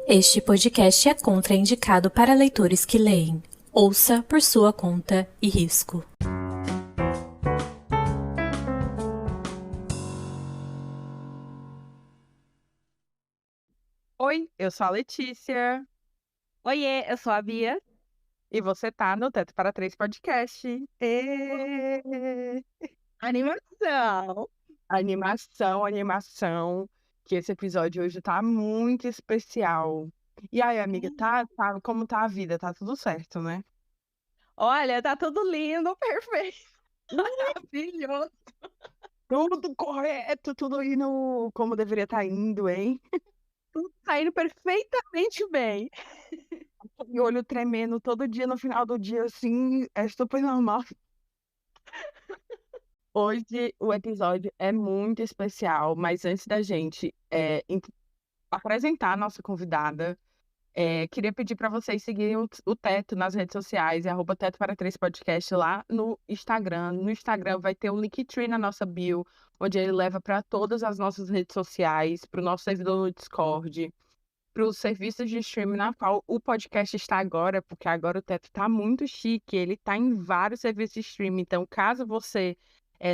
Este podcast é contraindicado para leitores que leem. Ouça por sua conta e risco. Oi, eu sou a Letícia Oiê, eu sou a Bia. e você tá no Teto para Três podcast. Animação! Animação, que esse episódio hoje tá muito especial. E aí, amiga, como tá a vida? Tá tudo certo, né? Olha, tá tudo lindo, perfeito, maravilhoso. Tudo correto, tudo indo como deveria estar indo, hein? Tudo tá indo perfeitamente bem. E olho tremendo todo dia no final do dia, assim, é super normal. Hoje o episódio é muito especial, mas antes da gente apresentar a nossa convidada, queria pedir para vocês seguirem o Teto nas redes sociais, Teto para Três Podcast lá no Instagram. No Instagram vai ter um Linktree na nossa bio, onde ele leva para todas as nossas redes sociais, para o nosso servidor no Discord, para os serviços de streaming na qual o podcast está agora, porque agora o Teto está muito chique, ele está em vários serviços de streaming. Então, caso você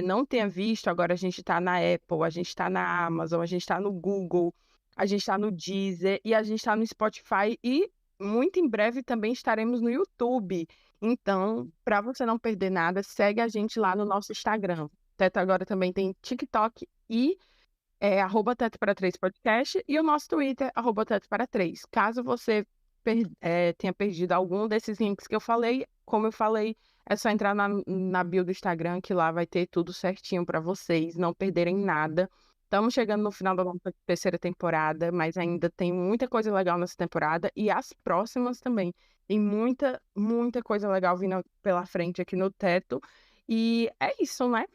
não tenha visto, agora a gente está na Apple, a gente está na Amazon, a gente está no Google, a gente está no Deezer e a gente está no Spotify e muito em breve também estaremos no YouTube. Então, para você não perder nada, segue a gente lá no nosso Instagram. O Teto agora também tem TikTok e Teto para Três Podcast e o nosso Twitter, Teto para Três. Caso você tenha perdido algum desses links que eu falei, como eu falei, é só entrar na bio do Instagram, que lá vai ter tudo certinho para vocês não perderem nada. Estamos chegando no final da nossa terceira temporada, mas ainda tem muita coisa legal nessa temporada e as próximas também. Tem muita, muita coisa legal vindo pela frente aqui no Teto. E é isso, né?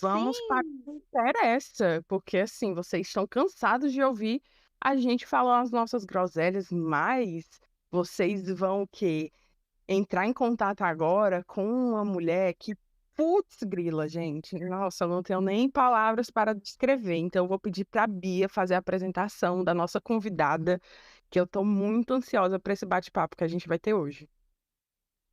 Vamos para o que Sim! interessa, porque assim, vocês estão cansados de ouvir a gente falar as nossas groselhas, mas vocês vão o quê? Entrar em contato agora com uma mulher que, putz, grila, gente. Nossa, eu não tenho nem palavras para descrever, então eu vou pedir para a Bia fazer a apresentação da nossa convidada, que eu estou muito ansiosa para esse bate-papo que a gente vai ter hoje.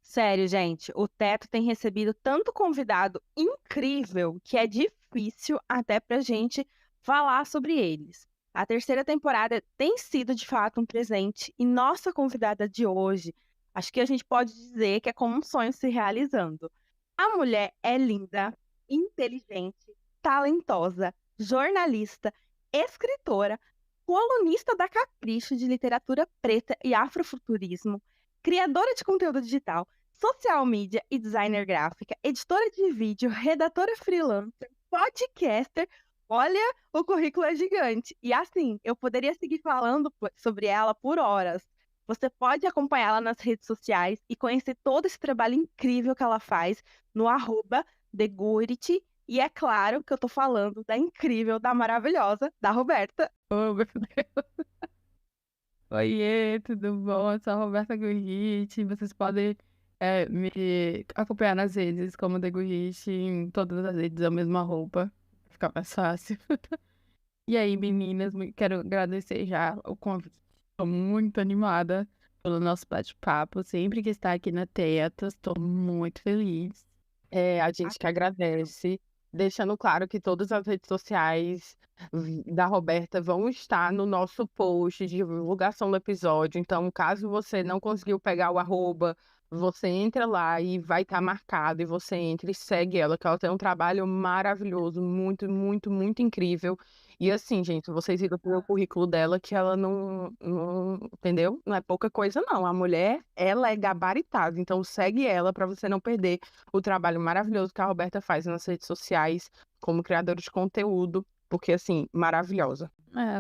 Sério, gente, o Teto tem recebido tanto convidado incrível que é difícil até pra gente falar sobre eles. A terceira temporada tem sido de fato um presente e nossa convidada de hoje, acho que a gente pode dizer que é como um sonho se realizando. A mulher é linda, inteligente, talentosa, jornalista, escritora, colunista da Capricho de literatura preta e afrofuturismo, criadora de conteúdo digital, social media e designer gráfica, editora de vídeo, redatora freelancer, podcaster. Olha, o currículo é gigante. E assim, eu poderia seguir falando sobre ela por horas. Você pode acompanhá-la nas redes sociais e conhecer todo esse trabalho incrível que ela faz no @TheGurity. E é claro que eu tô falando da incrível, da maravilhosa, da Roberta. Oh, meu Deus. Oiê, tudo bom? Eu sou a Roberta Guerrit. Vocês podem me acompanhar nas redes como The Guerrit, em todas as redes a mesma roupa, pra ficar mais fácil. E aí, meninas, quero agradecer já o convite. Estou muito animada pelo nosso bate-papo. Sempre que está aqui na Teta, estou muito feliz. A gente que agradece, deixando claro que todas as redes sociais da Roberta vão estar no nosso post de divulgação do episódio. Então, caso você não conseguiu pegar o arroba, você entra lá e vai estar marcado. E você entra e segue ela, que ela tem um trabalho maravilhoso, muito, muito, muito incrível. E assim, gente, vocês viram pelo currículo dela que ela não, entendeu? Não é pouca coisa, não. A mulher, ela é gabaritada. Então, segue ela para você não perder o trabalho maravilhoso que a Roberta faz nas redes sociais como criadora de conteúdo, porque, assim, maravilhosa.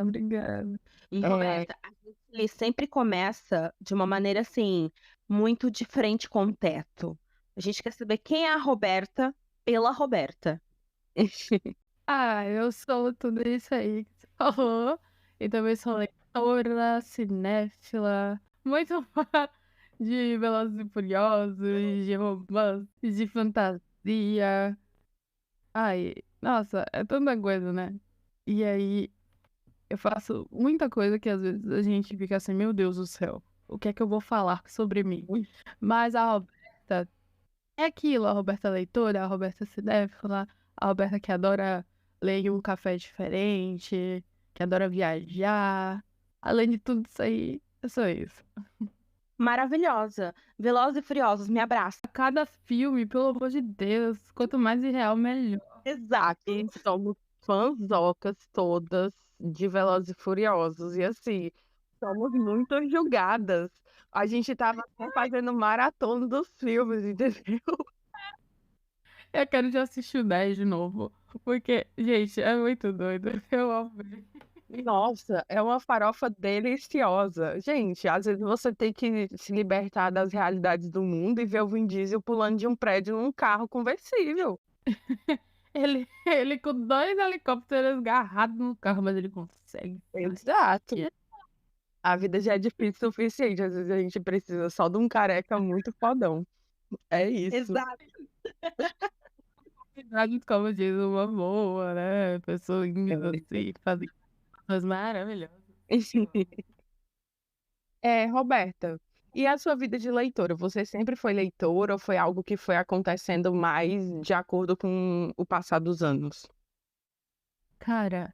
Obrigada. E, Roberta, a gente sempre começa de uma maneira assim, muito de frente com o teto. A gente quer saber quem é a Roberta pela Roberta. Eu sou tudo isso aí que você falou. E também sou leitora, cinéfila, muito fã de Velozes e Furiosos, de romance, de fantasia. Ai, nossa, é tanta coisa, né? E aí, eu faço muita coisa que às vezes a gente fica assim, meu Deus do céu, o que é que eu vou falar sobre mim? Mas a Roberta é aquilo, a Roberta leitora, a Roberta cinéfila, a Roberta que adora ler em um café diferente, que adora viajar. Além de tudo isso aí, eu sou isso. Maravilhosa. Velozes e Furiosos, me abraça. A cada filme, pelo amor de Deus, quanto mais irreal, melhor. Exato. E somos fãzocas todas de Velozes e Furiosos. E assim, somos muito julgadas. A gente tava até fazendo maratona dos filmes, entendeu? Eu quero já assistir o 10 de novo. Porque, gente, é muito doido. Eu amo. Nossa, é uma farofa deliciosa. Gente, às vezes você tem que se libertar das realidades do mundo e ver o Vin Diesel pulando de um prédio num carro conversível. Ele com 2 helicópteros agarrados no carro, mas ele consegue. Exato. A vida já é difícil o suficiente. Às vezes a gente precisa só de um careca muito fodão. É isso. Exato. Como diz uma boa, né? Pessoinhas assim, fazem coisas maravilhosas. Roberta, e a sua vida de leitora? Você sempre foi leitora ou foi algo que foi acontecendo mais de acordo com o passar dos anos? Cara,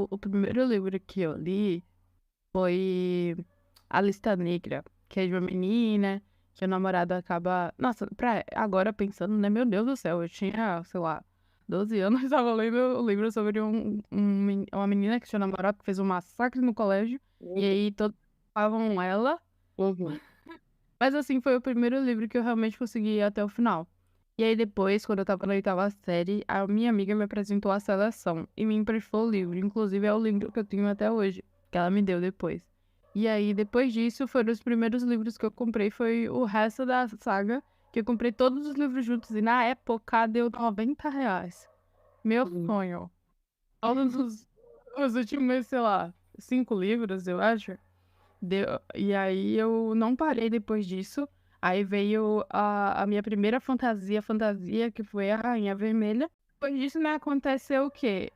o primeiro livro que eu li foi A Lista Negra, que é de uma menina que o namorado acaba. Nossa, agora pensando, né? Meu Deus do céu, eu tinha, sei lá, 12 anos, estava lendo o livro sobre uma menina que tinha um namorado que fez um massacre no colégio, e aí todos amavam ela. Uhum. Mas assim, foi o primeiro livro que eu realmente consegui ir até o final. E aí depois, quando eu tava na 8ª série, a minha amiga me apresentou a seleção e me emprestou o livro. Inclusive é o livro que eu tenho até hoje, que ela me deu depois. E aí, depois disso, foram os primeiros livros que eu comprei, foi o resto da saga, que eu comprei todos os livros juntos. E na época deu R$ 90. Meu sonho. Todos os últimos, sei lá, 5 livros, eu acho. E aí eu não parei depois disso. Aí veio a minha primeira fantasia, que foi a Rainha Vermelha. Depois disso, né, aconteceu o quê?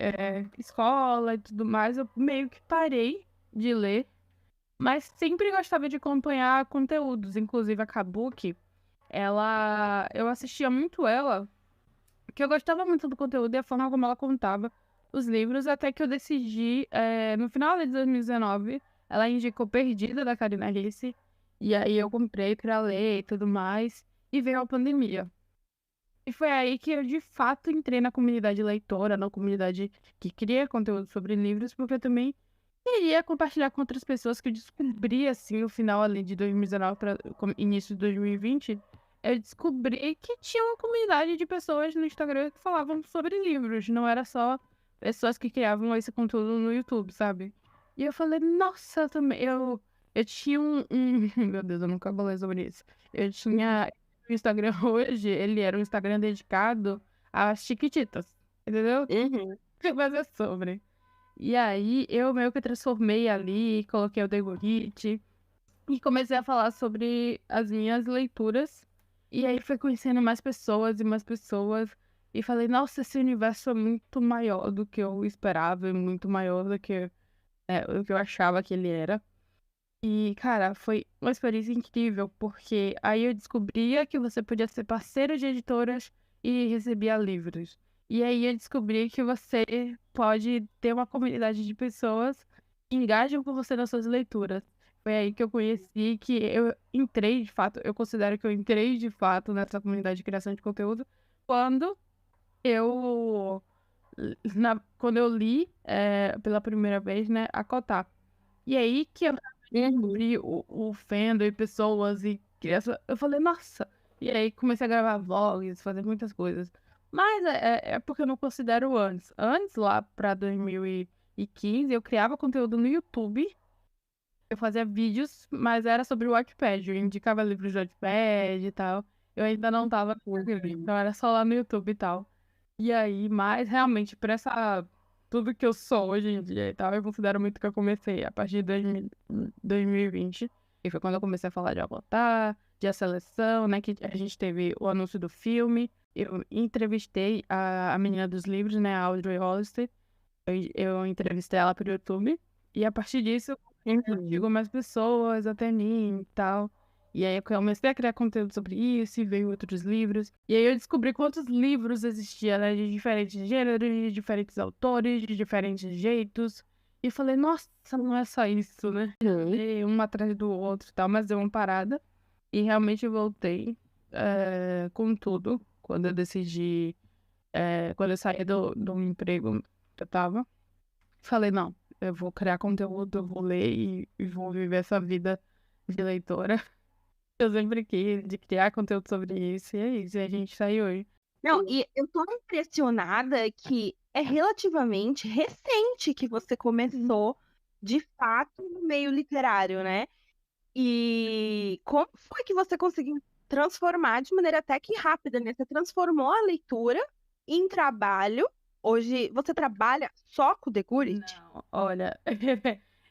Escola e tudo mais. Eu meio que parei de ler, mas sempre gostava de acompanhar conteúdos. Inclusive a Kabuki, eu assistia muito ela, porque eu gostava muito do conteúdo e a forma como ela contava os livros, até que eu decidi, no final de 2019, ela indicou Perdida, da Karina Ricci, e aí eu comprei pra ler e tudo mais, e veio a pandemia. E foi aí que eu, de fato, entrei na comunidade leitora, na comunidade que cria conteúdo sobre livros, porque eu também queria compartilhar com outras pessoas que eu descobri, assim, no final ali de 2019 para início de 2020, eu descobri que tinha uma comunidade de pessoas no Instagram que falavam sobre livros, não era só pessoas que criavam esse conteúdo no YouTube, sabe? E eu falei, nossa, também, eu tinha meu Deus, eu nunca falei sobre isso. Eu tinha o Instagram hoje, ele era um Instagram dedicado às Chiquititas, entendeu? Uhum. Mas é sobre. E aí, eu meio que transformei ali, coloquei o Degorite e comecei a falar sobre as minhas leituras. E aí, fui conhecendo mais pessoas. E falei, nossa, esse universo é muito maior do que eu esperava, e muito maior do que eu achava que ele era. E, cara, foi uma experiência incrível, porque aí eu descobria que você podia ser parceiro de editoras e recebia livros. E aí eu descobri que você pode ter uma comunidade de pessoas que engajam com você nas suas leituras. Foi aí que eu conheci que eu entrei, de fato, eu considero que eu entrei, de fato, nessa comunidade de criação de conteúdo quando eu, quando eu li pela primeira vez, né, a Cotar. E aí que eu descobri o fandom e pessoas e crianças. Eu falei, nossa. E aí comecei a gravar vlogs, fazer muitas coisas. Mas é porque eu não considero antes. Antes, lá pra 2015, eu criava conteúdo no YouTube. Eu fazia vídeos, mas era sobre o Wattpad. Eu indicava livros do Wattpad e tal. Eu ainda não tava com o livro, então era só lá no YouTube e tal. E aí, mas realmente, pra tudo que eu sou hoje em dia e tal, eu considero muito que eu comecei a partir de 2020. E foi quando eu comecei a falar de Avatar, de A Seleção, né? Que a gente teve o anúncio do filme. Eu entrevistei a menina dos livros, né? A Audrey Hollister. Eu entrevistei ela pelo YouTube. E a partir disso, chegou mais pessoas até mim e tal. E aí eu comecei a criar conteúdo sobre isso, e veio outros livros. E aí eu descobri quantos livros existiam, né? De diferentes gêneros, de diferentes autores, de diferentes jeitos. E falei, nossa, não é só isso, né? E um atrás do outro e tal, mas deu uma parada. E realmente eu voltei com tudo. Quando eu decidi, quando eu saí do emprego que eu tava. Falei, não, eu vou criar conteúdo, eu vou ler e vou viver essa vida de leitora. Eu sempre quis, de criar conteúdo sobre isso, e é isso, e a gente tá aí hoje. Não, e eu tô impressionada que é relativamente recente que você começou, de fato, no meio literário, né? E como foi que você conseguiu transformar de maneira até que rápida, né? Você transformou a leitura em trabalho. Hoje, você trabalha só com The Gurit? Não, olha,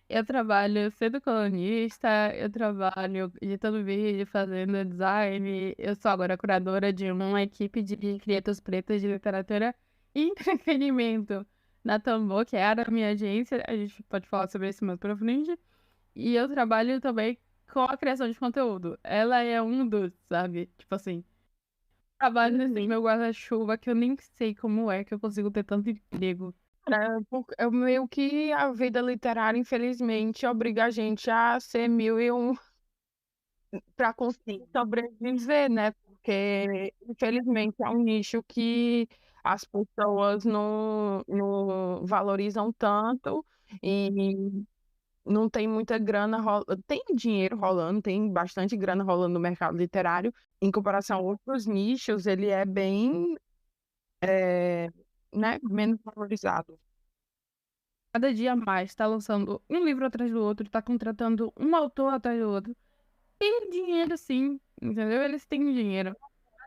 eu trabalho sendo colunista, eu trabalho editando vídeo, fazendo design, eu sou agora curadora de uma equipe de criaturas pretas de literatura e entretenimento na Tambor, que é a minha agência, a gente pode falar sobre isso mais pra frente. E eu trabalho também com a criação de conteúdo. Ela é um dos, sabe? Tipo assim, trabalho nesse meu guarda-chuva que eu nem sei como é que eu consigo ter tanto emprego. É meio que a vida literária, infelizmente, obriga a gente a ser 1001 para conseguir sobreviver, né? Porque, infelizmente, é um nicho que as pessoas não valorizam tanto e não tem muita grana, tem dinheiro rolando, tem bastante grana rolando no mercado literário. Em comparação a outros nichos, ele é bem, né, menos valorizado. Cada dia mais tá lançando um livro atrás do outro, tá contratando um autor atrás do outro. Tem dinheiro sim, entendeu? Eles têm dinheiro.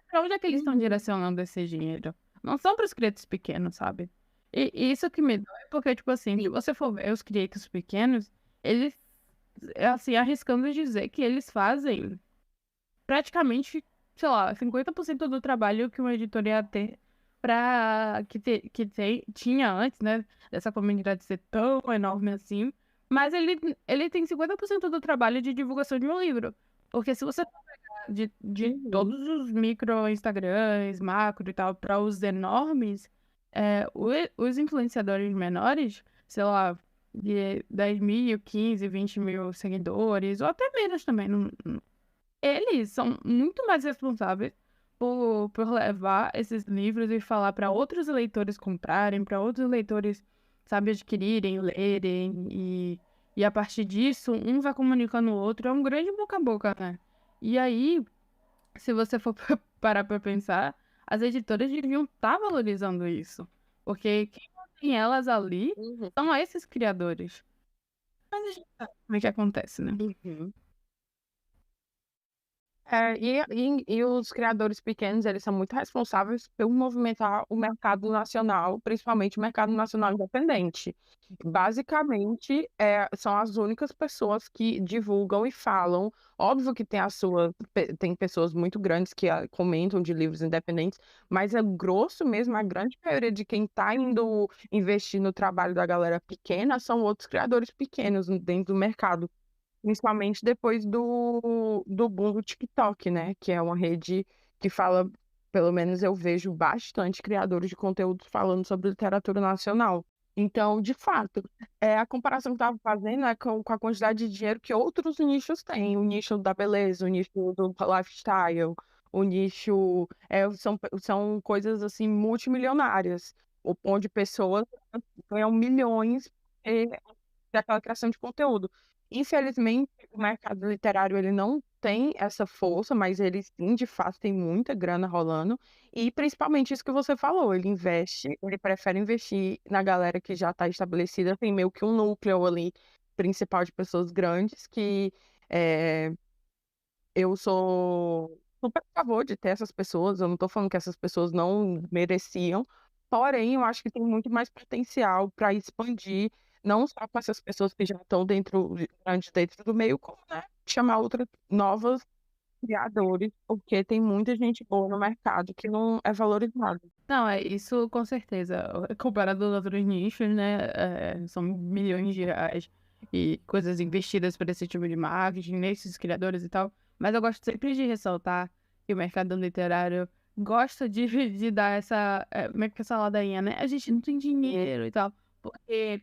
Pra onde é que eles estão direcionando esse dinheiro? Não são pros creators pequenos, sabe? E isso que me dói, porque, tipo assim, se você for ver os creators pequenos, eles, assim, arriscando dizer que eles fazem praticamente, sei lá, 50% do trabalho que uma editora ia ter tinha antes, né? Dessa comunidade ser tão enorme assim. Mas ele tem 50% do trabalho de divulgação de um livro. Porque se você for pegar de todos os micro Instagrams, macro e tal, para os enormes, os influenciadores menores, sei lá, de 10 mil, 15, 20 mil seguidores, ou até menos também, eles são muito mais responsáveis por levar esses livros e falar para outros leitores comprarem, para outros leitores, sabe, adquirirem, lerem, e a partir disso, um vai comunicando o outro, é um grande boca a boca, né? E aí, se você for parar para pensar, as editoras deviam estar valorizando isso, porque quem mantém elas ali são esses criadores. Mas a gente sabe como é que acontece, né? E os criadores pequenos, eles são muito responsáveis por movimentar o mercado nacional, principalmente o mercado nacional independente. Basicamente, são as únicas pessoas que divulgam e falam. Óbvio que tem pessoas muito grandes que comentam de livros independentes, mas é grosso mesmo, a grande maioria de quem está indo investir no trabalho da galera pequena são outros criadores pequenos dentro do mercado. Principalmente depois do boom do TikTok, né? Que é uma rede que fala, pelo menos eu vejo bastante criadores de conteúdo falando sobre literatura nacional. Então, de fato, a comparação que eu estava fazendo é com a quantidade de dinheiro que outros nichos têm. O nicho da beleza, o nicho do lifestyle, o nicho... são coisas, assim, multimilionárias, onde pessoas ganham milhões daquela criação de conteúdo. Infelizmente, o mercado literário ele não tem essa força, mas ele sim, de fato, tem muita grana rolando. E principalmente isso que você falou, ele prefere investir na galera que já está estabelecida, tem meio que um núcleo ali principal de pessoas grandes que eu sou super a favor de ter essas pessoas, eu não estou falando que essas pessoas não mereciam, porém, eu acho que tem muito mais potencial para expandir, não só com essas pessoas que já estão dentro do meio, como, né, chamar outras novas criadores, porque tem muita gente boa no mercado que não é valorizada. Não, é isso com certeza. Comparado aos outros nichos, né? São milhões de reais. e coisas investidas para esse tipo de marketing, nesses criadores e tal. Mas eu gosto sempre de ressaltar que o mercado literário gosta de dar meio que essa ladainha, né? A gente não tem dinheiro e tal. Porque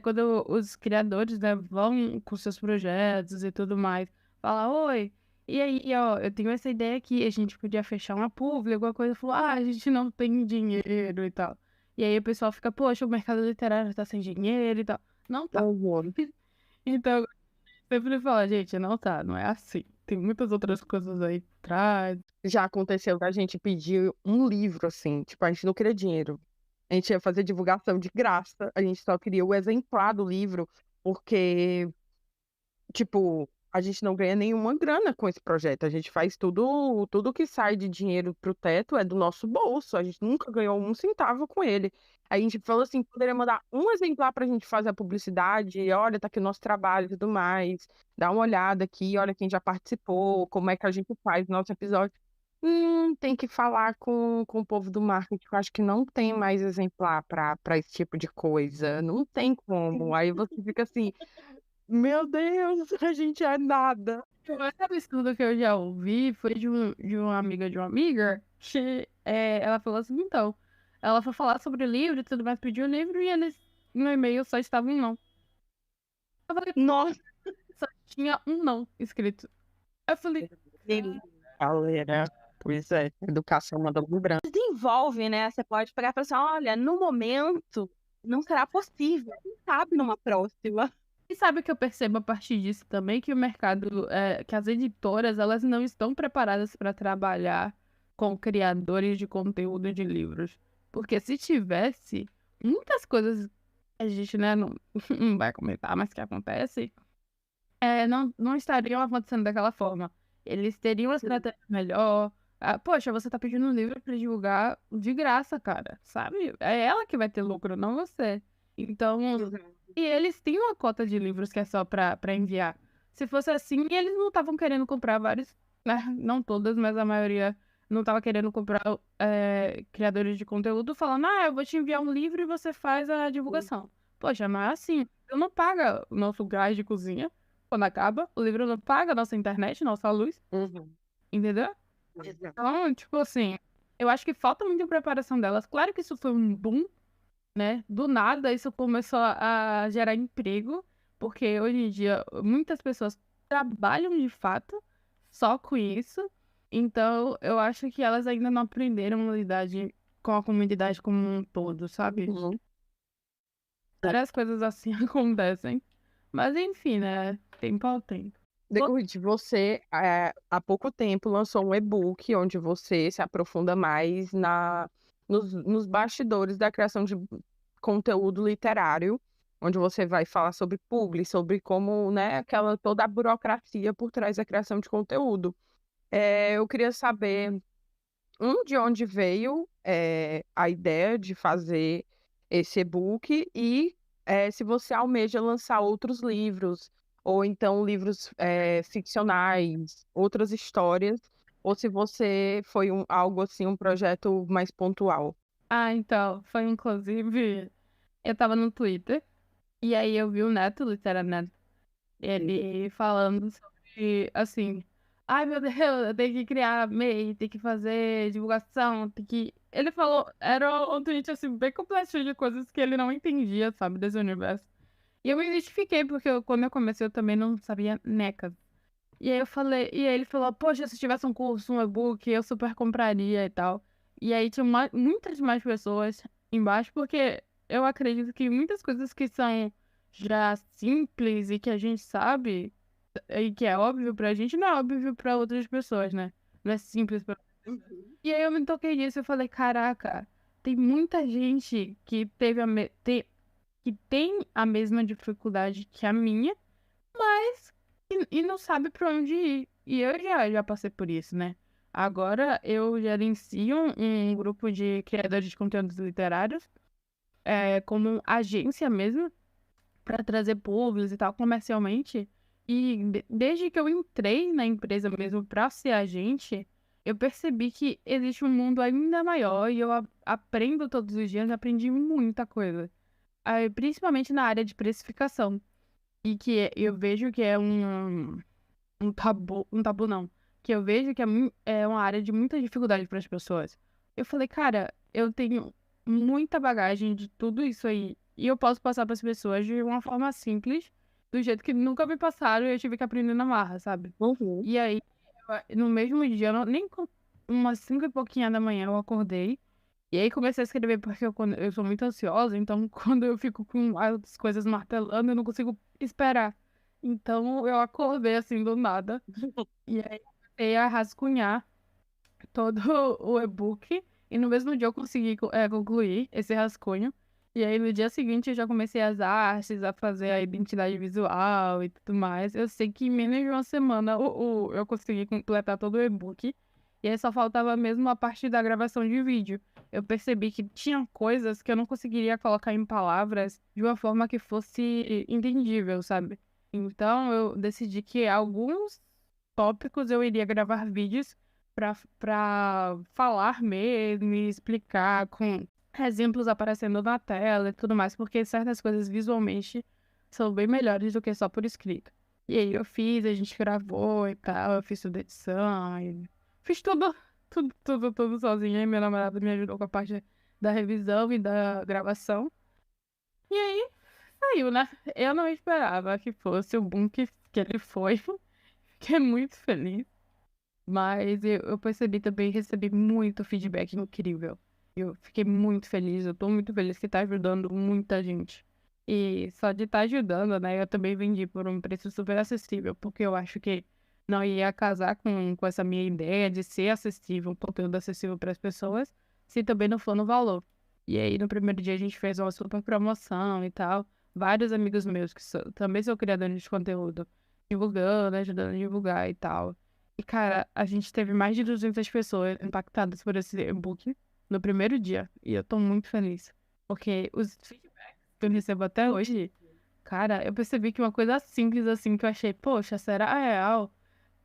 quando os criadores, né, vão com seus projetos e tudo mais, fala, oi, e aí, ó, eu tenho essa ideia aqui, a gente podia fechar uma publi, alguma coisa, falou, a gente não tem dinheiro e tal. E aí o pessoal fica, poxa, o mercado literário tá sem dinheiro e tal. Não tá. Então, eu sempre falo, gente, não tá, não é assim. Tem muitas outras coisas aí por trás. Já aconteceu da gente pedir um livro, assim, tipo, a gente não queria dinheiro. A gente ia fazer divulgação de graça, a gente só queria o exemplar do livro, porque, tipo, a gente não ganha nenhuma grana com esse projeto. A gente faz tudo que sai de dinheiro pro teto é do nosso bolso. A gente nunca ganhou um centavo com ele. Aí a gente falou assim, poderia mandar um exemplar pra gente fazer a publicidade, e olha, tá aqui o nosso trabalho e tudo mais. Dá uma olhada aqui, olha quem já participou, como é que a gente faz nosso episódio. Tem que falar com o povo do marketing. Eu acho que não tem mais exemplar para esse tipo de coisa. Não tem como. Aí você fica assim, meu Deus, a gente é nada. O mais absurdo que eu já ouvi foi de uma amiga que ela falou assim, então, ela foi falar sobre o livro e tudo mais, pediu o livro e eles no e-mail só estavam em não. Eu falei, Nossa, só tinha um não escrito. Eu falei, galera. Pois é, educação manda lembrança. Desenvolve, né? Você pode pegar e falar assim, olha, no momento não será possível. Quem sabe numa próxima. e sabe o que eu percebo a partir disso também? Que o mercado, que as editoras, elas não estão preparadas para trabalhar com criadores de conteúdo de livros. Porque se tivesse, muitas coisas que a gente, né, não, não vai comentar, mas que acontece, não estariam acontecendo daquela forma. Eles teriam uma estratégia melhor. Poxa, você tá pedindo um livro para divulgar de graça, cara, sabe? É ela que vai ter lucro, não você. Então, e eles têm uma cota de livros que é só pra enviar. Se fosse assim, eles não estavam querendo comprar vários, né? Não todas, mas a maioria não tava querendo comprar criadores de conteúdo falando, eu vou te enviar um livro e você faz a divulgação. Poxa, mas é assim, eu não paga o nosso gás de cozinha quando acaba, o livro não paga a nossa internet, nossa luz, entendeu? Então, tipo assim, eu acho que falta muita preparação delas. Claro que isso foi um boom, né? Do nada isso começou a gerar emprego, porque hoje em dia muitas pessoas trabalham de fato só com isso. Então, eu acho que elas ainda não aprenderam a lidar com a comunidade como um todo, sabe? Várias coisas assim acontecem. Mas enfim, né? Tempo ao tempo. Ruth, você há pouco tempo lançou um e-book onde você se aprofunda mais nos bastidores da criação de conteúdo literário, onde você vai falar sobre publi, sobre como, né, toda a burocracia por trás da criação de conteúdo. Eu queria saber de onde veio a ideia de fazer esse e-book e se você almeja lançar outros livros, ou então livros ficcionais, outras histórias, ou se você foi algo assim, um projeto mais pontual. Então, foi inclusive, eu tava no Twitter, e aí eu vi o Neto, literalmente, ele falando sobre, assim, ai meu Deus, eu tenho que criar MEI, tem que fazer divulgação, tem que... Ele falou, era um tweet, assim, bem complexo de coisas que ele não entendia, sabe, desse universo. E eu me identifiquei, porque quando eu comecei eu também não sabia neca. E aí eu falei, e aí ele falou, poxa, se tivesse um curso, um e-book, eu super compraria e tal. E aí tinha muitas mais pessoas embaixo, porque eu acredito que muitas coisas que são já simples e que a gente sabe, e que é óbvio pra gente, não é óbvio pra outras pessoas, né? Não é simples pra... E aí eu me toquei nisso e eu falei, caraca, tem muita gente que teve que tem a mesma dificuldade que a minha, mas e não sabe pra onde ir. E eu já passei por isso, né? Agora eu gerencio um grupo de criadores de conteúdos literários, como agência mesmo, para trazer públicos e tal, comercialmente. E desde que eu entrei na empresa mesmo para ser agente, eu percebi que existe um mundo ainda maior e eu aprendo todos os dias, aprendi muita coisa. Principalmente na área de precificação. e que eu vejo que é um tabu não, que eu vejo que é uma área de muita dificuldade para as pessoas. Eu falei, cara, eu tenho muita bagagem de tudo isso aí, e eu posso passar para as pessoas de uma forma simples, do jeito que nunca me passaram e eu tive que aprender na marra, sabe? Uhum. E aí, no mesmo dia, nem com umas 5 e pouquinho da manhã eu acordei. E aí comecei a escrever porque quando eu sou muito ansiosa, então quando eu fico com as coisas martelando, eu não consigo esperar. Então eu acordei assim do nada. E aí comecei a rascunhar todo o e-book. E no mesmo dia eu consegui concluir esse rascunho. E aí no dia seguinte eu já comecei as artes, a fazer a identidade visual e tudo mais. Eu sei que em menos de uma semana eu consegui completar todo o e-book. E aí só faltava mesmo a parte da gravação de vídeo. Eu percebi que tinha coisas que eu não conseguiria colocar em palavras de uma forma que fosse entendível, sabe? Então eu decidi que alguns tópicos eu iria gravar vídeos para falar mesmo e explicar com exemplos aparecendo na tela e tudo mais, porque certas coisas visualmente são bem melhores do que só por escrito. E aí eu fiz, a gente gravou e tal, eu fiz toda a edição, e fiz tudo sozinha, e meu namorado me ajudou com a parte da revisão e da gravação. E aí saiu, né? Eu não esperava que fosse o boom que ele foi. Fiquei muito feliz. Mas eu percebi também, recebi muito feedback incrível. Eu fiquei muito feliz, eu tô muito feliz que tá ajudando muita gente. E só de estar ajudando, né, eu também vendi por um preço super acessível, porque eu acho que não ia casar com essa minha ideia de ser acessível, um conteúdo acessível para as pessoas, se também não for no valor. E aí, no primeiro dia, a gente fez uma super promoção e tal. Vários amigos meus que também são criadores de conteúdo, divulgando, ajudando a divulgar e tal. E, cara, a gente teve mais de 200 pessoas impactadas por esse e-book no primeiro dia. E eu tô muito feliz. Porque os feedbacks que eu recebo até hoje, cara, eu percebi que uma coisa simples assim que eu achei, poxa, será real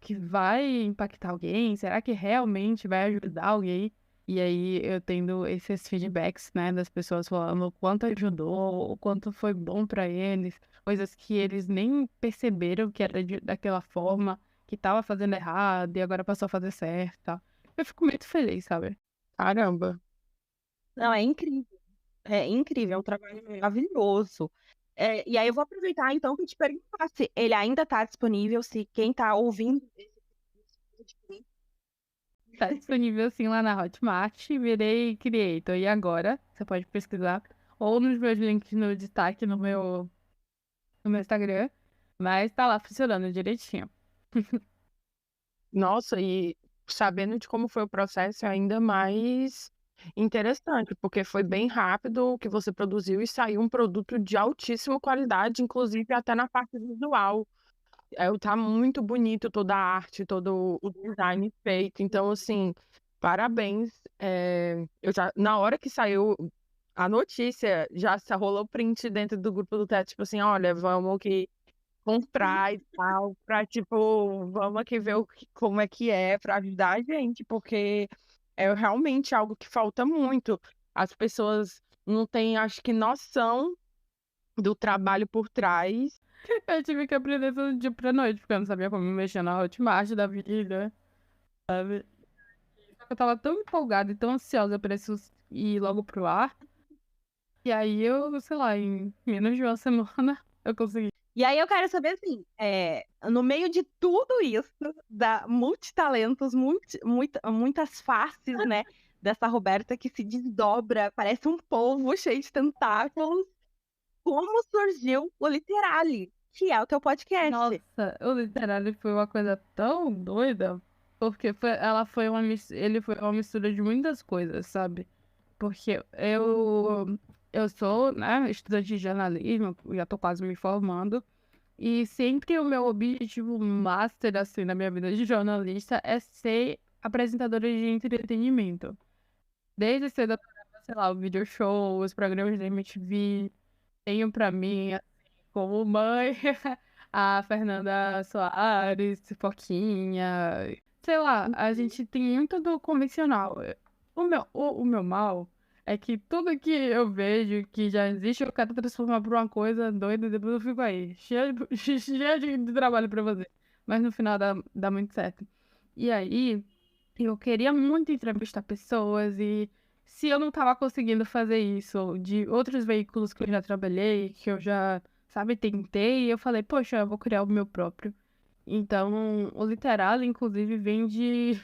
que vai impactar alguém? Será que realmente vai ajudar alguém? E aí eu tendo esses feedbacks, né, das pessoas falando o quanto ajudou, o quanto foi bom pra eles, coisas que eles nem perceberam que era daquela forma, que tava fazendo errado e agora passou a fazer certo, e tal. Eu fico muito feliz, sabe? Caramba. Não, é incrível. É incrível, é um trabalho maravilhoso. E aí eu vou aproveitar então para te perguntar se ele ainda está disponível, se quem está ouvindo Tá disponível assim lá na Hotmart, virei creator. E agora, você pode pesquisar ou nos meus links no destaque no meu Instagram, mas tá lá funcionando direitinho. Nossa, e sabendo de como foi o processo, é ainda mais interessante, porque foi bem rápido o que você produziu e saiu um produto de altíssima qualidade, inclusive até na parte visual. Tá muito bonito toda a arte, todo o design feito. Então, assim, parabéns. Na hora que saiu a notícia, já se rolou print dentro do grupo do Teto, tipo assim, olha, vamos que comprar e tal, pra, tipo, vamos aqui ver como é que é, pra ajudar a gente, porque é realmente algo que falta muito. As pessoas não têm, acho que, noção do trabalho por trás. Eu tive que aprender tudo do dia pra noite, porque eu não sabia como mexer na Hotmart da vida, sabe? Só que eu tava tão empolgada e tão ansiosa pra isso ir logo pro ar. E aí eu, sei lá, em menos de uma semana, eu consegui. E aí eu quero saber assim, no meio de tudo isso, da multitalentos, muitas faces, né, dessa Roberta que se desdobra, parece um polvo cheio de tentáculos, como surgiu o Literale, que é o teu podcast? Nossa, o literário foi uma coisa tão doida, porque ele foi uma mistura de muitas coisas, sabe? Porque eu sou, né, estudante de jornalismo, já tô quase me formando, e sempre o meu objetivo master, assim, na minha vida de jornalista é ser apresentadora de entretenimento. Desde cedo, eu adorava, sei lá, o video show, os programas da MTV, tenho pra mim, assim, como mãe, a Fernanda Soares, Foquinha, sei lá, a gente tem muito do convencional. O meu mal é que tudo que eu vejo que já existe, eu quero transformar por uma coisa doida e depois eu fico aí, cheio de trabalho pra fazer. Mas no final dá muito certo. E aí, eu queria muito entrevistar pessoas e se eu não tava conseguindo fazer isso de outros veículos que eu já trabalhei, que eu já, sabe, tentei, eu falei, poxa, eu vou criar o meu próprio. Então, o Literale, inclusive, vem de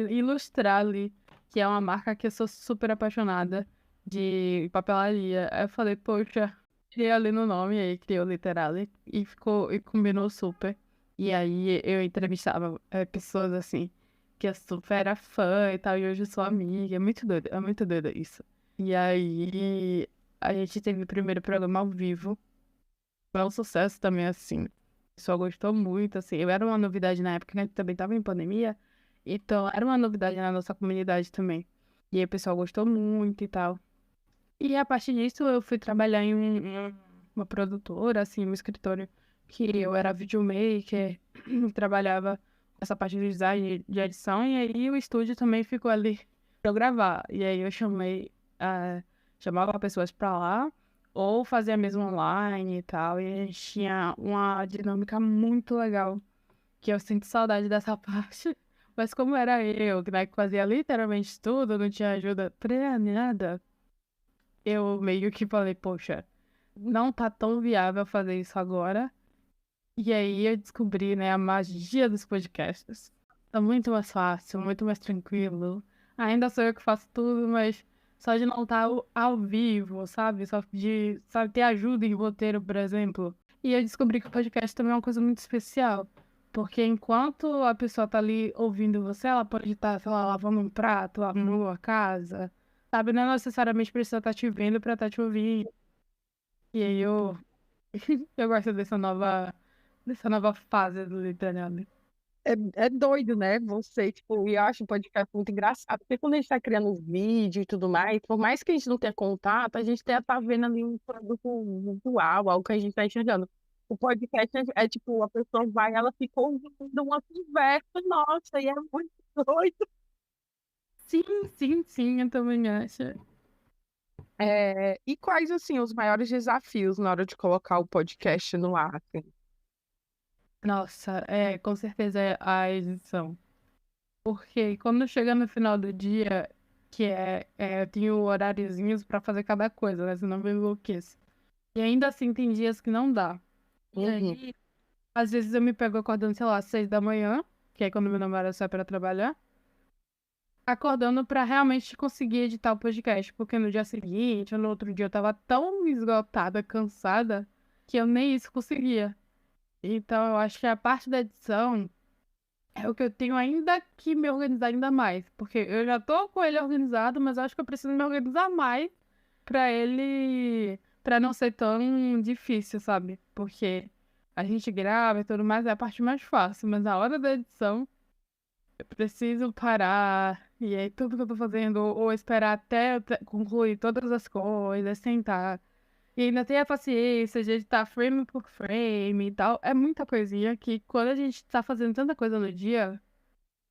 Ilustrale, que é uma marca que eu sou super apaixonada de papelaria. Aí eu falei, poxa, criei ali no nome, aí criei o Literale e combinou super. E aí eu entrevistava pessoas assim, que eu super era fã e tal, e hoje eu sou amiga. É muito doido isso. E aí a gente teve o primeiro programa ao vivo. Foi um sucesso também, assim. O pessoal gostou muito, assim. Eu era uma novidade na época, que a gente também tava em pandemia. Então, era uma novidade na nossa comunidade também. E aí o pessoal gostou muito e tal. E a partir disso, eu fui trabalhar em uma produtora, assim, um escritório, que eu era videomaker, trabalhava essa parte de design de edição, e aí o estúdio também ficou ali pra eu gravar. E aí eu chamava pessoas pra lá, ou fazia mesmo online e tal, e a gente tinha uma dinâmica muito legal, que eu sinto saudade dessa parte. Mas como era eu, né, que fazia literalmente tudo, não tinha ajuda pra nada, eu meio que falei, poxa, não tá tão viável fazer isso agora. E aí eu descobri, né, a magia dos podcasts. Tá muito mais fácil, muito mais tranquilo. Ainda sou eu que faço tudo, mas só de não estar ao vivo, sabe? Só de, sabe, ter ajuda em roteiro, por exemplo. E eu descobri que o podcast também é uma coisa muito especial. Porque enquanto a pessoa tá ali ouvindo você, ela pode estar, sei lá, lavando um prato, lavando a casa, sabe? Não necessariamente precisa estar te vendo pra estar te ouvindo. E aí eu gosto dessa nova fase do literário. É doido, né? Você, tipo, e eu acho o podcast muito engraçado, porque quando a gente tá criando um vídeo e tudo mais, por mais que a gente não tenha contato, a gente tá vendo ali um produto visual, algo que a gente tá enxergando. O podcast é tipo, a pessoa vai, ela fica ouvindo uma conversa, nossa, e é muito doido. Sim, sim, sim, eu também acho. E quais, assim, os maiores desafios na hora de colocar o podcast no ar, assim? Nossa, com certeza é a edição. Porque quando chega no final do dia, eu tenho horáriozinhos pra fazer cada coisa, né? Senão eu enlouqueço. E ainda assim tem dias que não dá. E Uhum. aí, às vezes eu me pego acordando, sei lá, às 6 da manhã, que é quando meu namorado sai pra trabalhar, acordando pra realmente conseguir editar o podcast. Porque no dia seguinte, ou no outro dia, eu tava tão esgotada, cansada, que eu nem isso conseguia. Então, eu acho que a parte da edição é o que eu tenho ainda que me organizar ainda mais. Porque eu já tô com ele organizado, mas eu acho que eu preciso me organizar mais pra ele. Pra não ser tão difícil, sabe? Porque a gente grava e tudo mais é a parte mais fácil, mas na hora da edição eu preciso parar. E aí, tudo que eu tô fazendo, ou esperar até eu concluir todas as coisas, sentar. E ainda tem a paciência de editar frame por frame e tal. É muita coisinha que quando a gente tá fazendo tanta coisa no dia,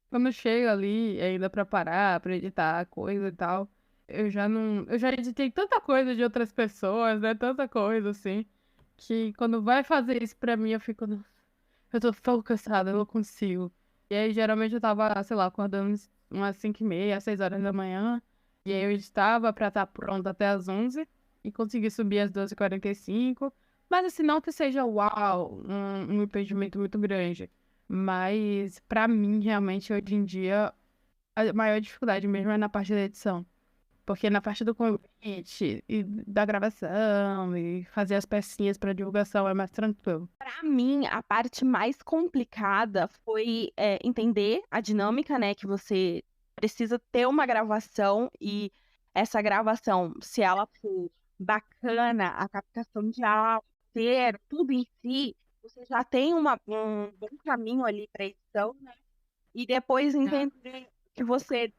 quando chega ali, ainda pra parar, pra editar a coisa e tal, eu já não. Eu já editei tanta coisa de outras pessoas, né? Tanta coisa assim, que quando vai fazer isso pra mim, eu fico. Eu tô tão cansada, eu não consigo. E aí, geralmente, eu tava, sei lá, acordando umas 5h30, 6 horas da manhã. E aí, eu estava pra estar pronta até as 11 e consegui subir às 12h45. Mas, assim, não que seja, uau, um impedimento muito grande. Mas, pra mim, realmente, hoje em dia, a maior dificuldade mesmo é na parte da edição. Porque na parte do convite e da gravação e fazer as pecinhas pra divulgação é mais tranquilo. Para mim, a parte mais complicada foi entender a dinâmica, né? Que você precisa ter uma gravação e essa gravação, se ela for bacana, a captação de áudio, ter tudo em si, você já tem um bom caminho ali para edição, né? E depois entender que você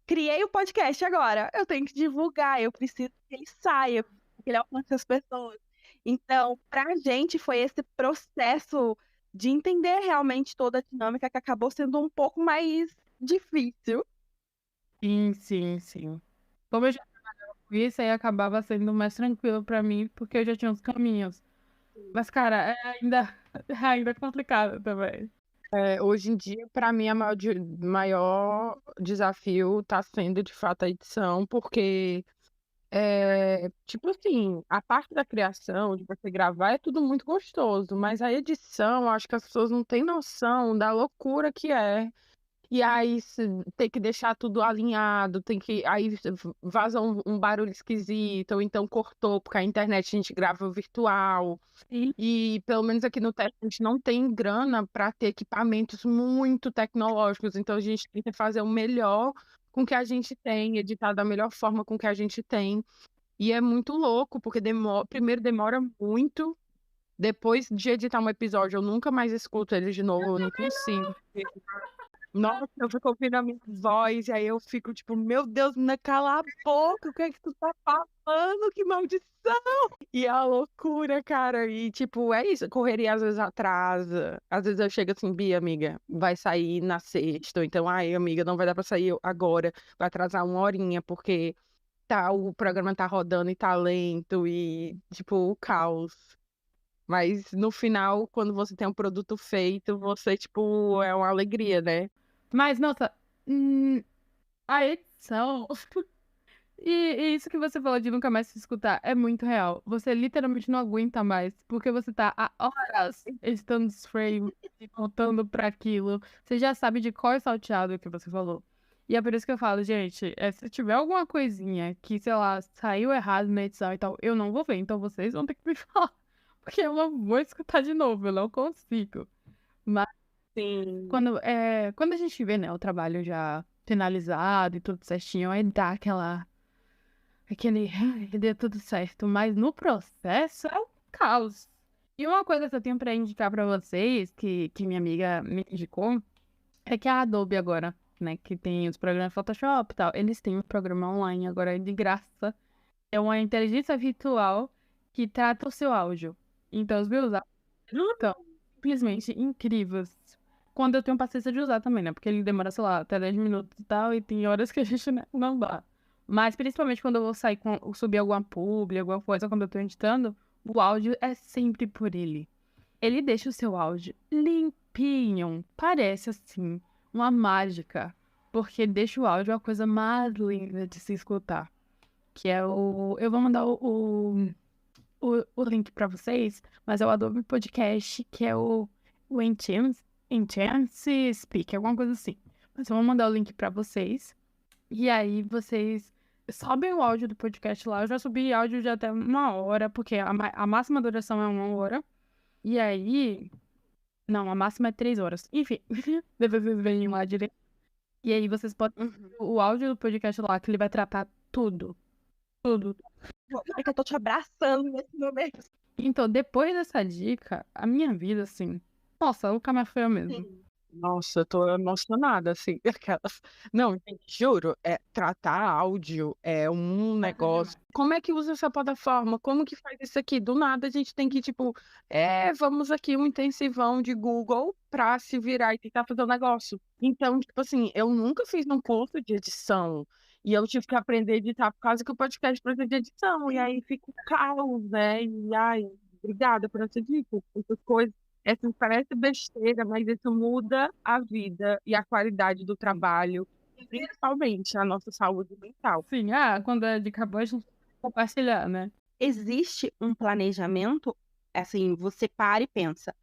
criei o podcast agora, eu tenho que divulgar, eu preciso que ele saia, que ele alcance as pessoas. Então, pra gente foi esse processo de entender realmente toda a dinâmica que acabou sendo um pouco mais difícil. Sim, sim, sim. Como eu já isso aí acabava sendo mais tranquilo pra mim, porque eu já tinha os caminhos. Mas, cara, ainda é complicado também. Hoje em dia, para mim, maior desafio está sendo, de fato, a edição, porque, tipo assim, a parte da criação, de você gravar, é tudo muito gostoso, mas a edição, eu acho que as pessoas não têm noção da loucura que é. E aí tem que deixar tudo alinhado, aí vaza um barulho esquisito, ou então cortou, porque a internet a gente grava virtual. Sim. E pelo menos aqui no teste a gente não tem grana para ter equipamentos muito tecnológicos, então a gente tenta fazer o melhor com o que a gente tem, editar da melhor forma com o que a gente tem. E é muito louco, porque primeiro demora muito, depois de editar um episódio, eu nunca mais escuto ele de novo, eu não consigo. Nossa, eu fico ouvindo a minha voz, e aí eu fico tipo, meu Deus, menina, cala a boca, o que é que tu tá falando? Que maldição! E a loucura, cara, e tipo, é isso, correria às vezes atrasa, às vezes eu chego assim, Bia, amiga, vai sair na sexta, ou então, ai, amiga, não vai dar pra sair agora, vai atrasar uma horinha, porque o programa tá rodando e tá lento, e tipo, o caos. Mas no final, quando você tem um produto feito, você, tipo, é uma alegria, né? Mas, nossa, a edição. E isso que você falou de nunca mais se escutar é muito real. Você literalmente não aguenta mais, porque você tá há horas editando os frames e voltando pra aquilo. Você já sabe de qual é salteado que você falou. E é por isso que eu falo, gente, se tiver alguma coisinha que, sei lá, saiu errado na edição e tal, eu não vou ver. Então vocês vão ter que me falar. Porque eu não vou escutar de novo, eu não consigo. Mas Sim. quando a gente vê, né, o trabalho já finalizado e tudo certinho, aí dá aquele, "Ai, deu tudo certo", mas no processo é um caos. E uma coisa que eu tenho pra indicar pra vocês, que minha amiga me indicou, é que a Adobe agora, né, que tem os programas Photoshop e tal, eles têm um programa online agora de graça. É uma inteligência virtual que trata o seu áudio. Então, os meus áudios estão simplesmente incríveis. Quando eu tenho paciência de usar também, né? Porque ele demora, sei lá, até 10 minutos e tal, e tem horas que a gente né, não dá. Mas principalmente quando eu vou sair subir alguma publi, alguma coisa, quando eu tô editando, o áudio é sempre por ele. Ele deixa o seu áudio limpinho. Parece assim, uma mágica. Porque deixa o áudio a coisa mais linda de se escutar. Que é o. Eu vou mandar o link pra vocês, mas é o Adobe Podcast, que é o Enchance Speak, alguma coisa assim. Mas eu vou mandar o link pra vocês. E aí vocês sobem o áudio do podcast lá. Eu já subi áudio de até 1 hora, porque a máxima duração é 1 hora. E aí. Não, a máxima é 3 horas. Enfim, depois vocês veem lá direito. E aí vocês podem. O áudio do podcast lá, que ele vai tratar tudo. Tudo. É que eu tô te abraçando nesse momento. Então, depois dessa dica, a minha vida, assim. Nossa, nunca mais foi a mesma. Nossa, eu tô emocionada, assim, aquelas. Não, gente, juro, tratar áudio é um negócio. Como é que usa essa plataforma? Como que faz isso aqui? Do nada a gente tem que, tipo, vamos aqui um intensivão de Google pra se virar e tentar fazer o negócio. Então, tipo assim, eu nunca fiz um curso de edição. E eu tive que aprender a editar por causa que o podcast precisa de edição. E aí fica o caos, né? E ai, obrigada por essa dica. Essas coisas. Essa parece besteira, mas isso muda a vida e a qualidade do trabalho, e principalmente a nossa saúde mental. Sim, quando é de acabou, a gente tem que compartilhar, né? Existe um planejamento, assim, você para e pensa,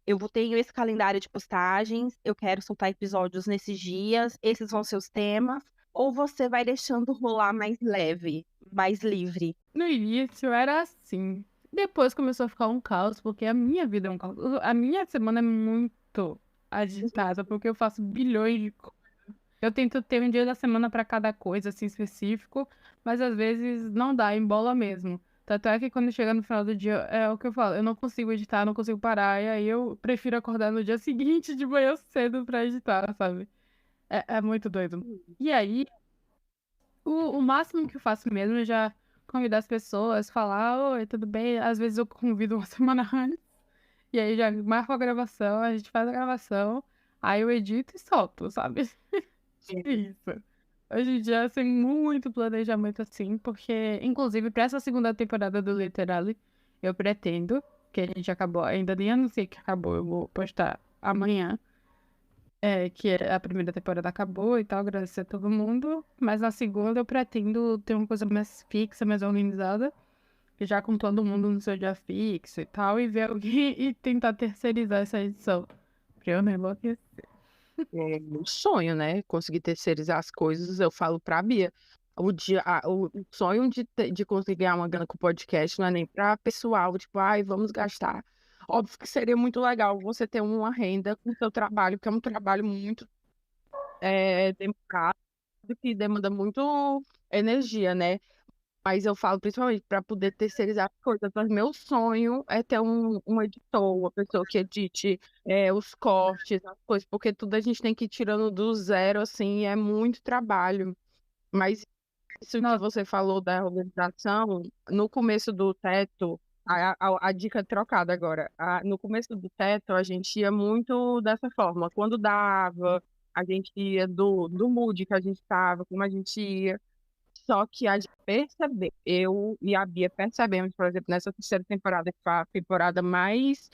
eu vou ter esse calendário de postagens, eu quero soltar episódios nesses dias, esses vão ser os temas, ou você vai deixando rolar mais leve, mais livre? No início era assim. Depois começou a ficar um caos, porque a minha vida é um caos. A minha semana é muito agitada, porque eu faço bilhões de coisas. Eu tento ter um dia da semana pra cada coisa, assim, específico, mas às vezes não dá, embola mesmo. Tanto é que quando chega no final do dia, é o que eu falo, eu não consigo editar, não consigo parar, e aí eu prefiro acordar no dia seguinte de manhã cedo pra editar, sabe? É muito doido. E aí, o máximo que eu faço mesmo é já convidar as pessoas, falar, oi, tudo bem? Às vezes eu convido uma semana antes, e aí já marco a gravação, a gente faz a gravação, aí eu edito e solto, sabe? Isso. Hoje em dia, sem muito planejamento assim, porque, inclusive, para essa segunda temporada do Literally, eu pretendo, que a gente acabou, ainda nem anunciei que acabou, eu vou postar amanhã, que a primeira temporada acabou e tal, agradecer a todo mundo, mas na segunda eu pretendo ter uma coisa mais fixa, mais organizada, já com todo mundo no seu dia fixo e tal, e ver alguém e tentar terceirizar essa edição. Pra eu não enlouquecer. É meu sonho, né? Conseguir terceirizar as coisas, eu falo pra Bia. O sonho de conseguir ganhar uma grana com o podcast não é nem pra pessoal, tipo, ai, vamos gastar. Óbvio que seria muito legal você ter uma renda com o seu trabalho, que é um trabalho muito demorado, que demanda muito energia, né? Mas eu falo principalmente para poder terceirizar as coisas. Mas meu sonho é ter um editor, uma pessoa que edite os cortes, as coisas, porque tudo a gente tem que ir tirando do zero, assim, é muito trabalho. Mas isso que Nossa, você falou da organização, no começo do teto, a dica trocada agora, no começo do teto a gente ia muito dessa forma. Quando dava, a gente ia do mood que a gente estava, como a gente ia. Só que a gente percebeu, eu e a Bia percebemos, por exemplo, nessa terceira temporada, que foi a temporada mais,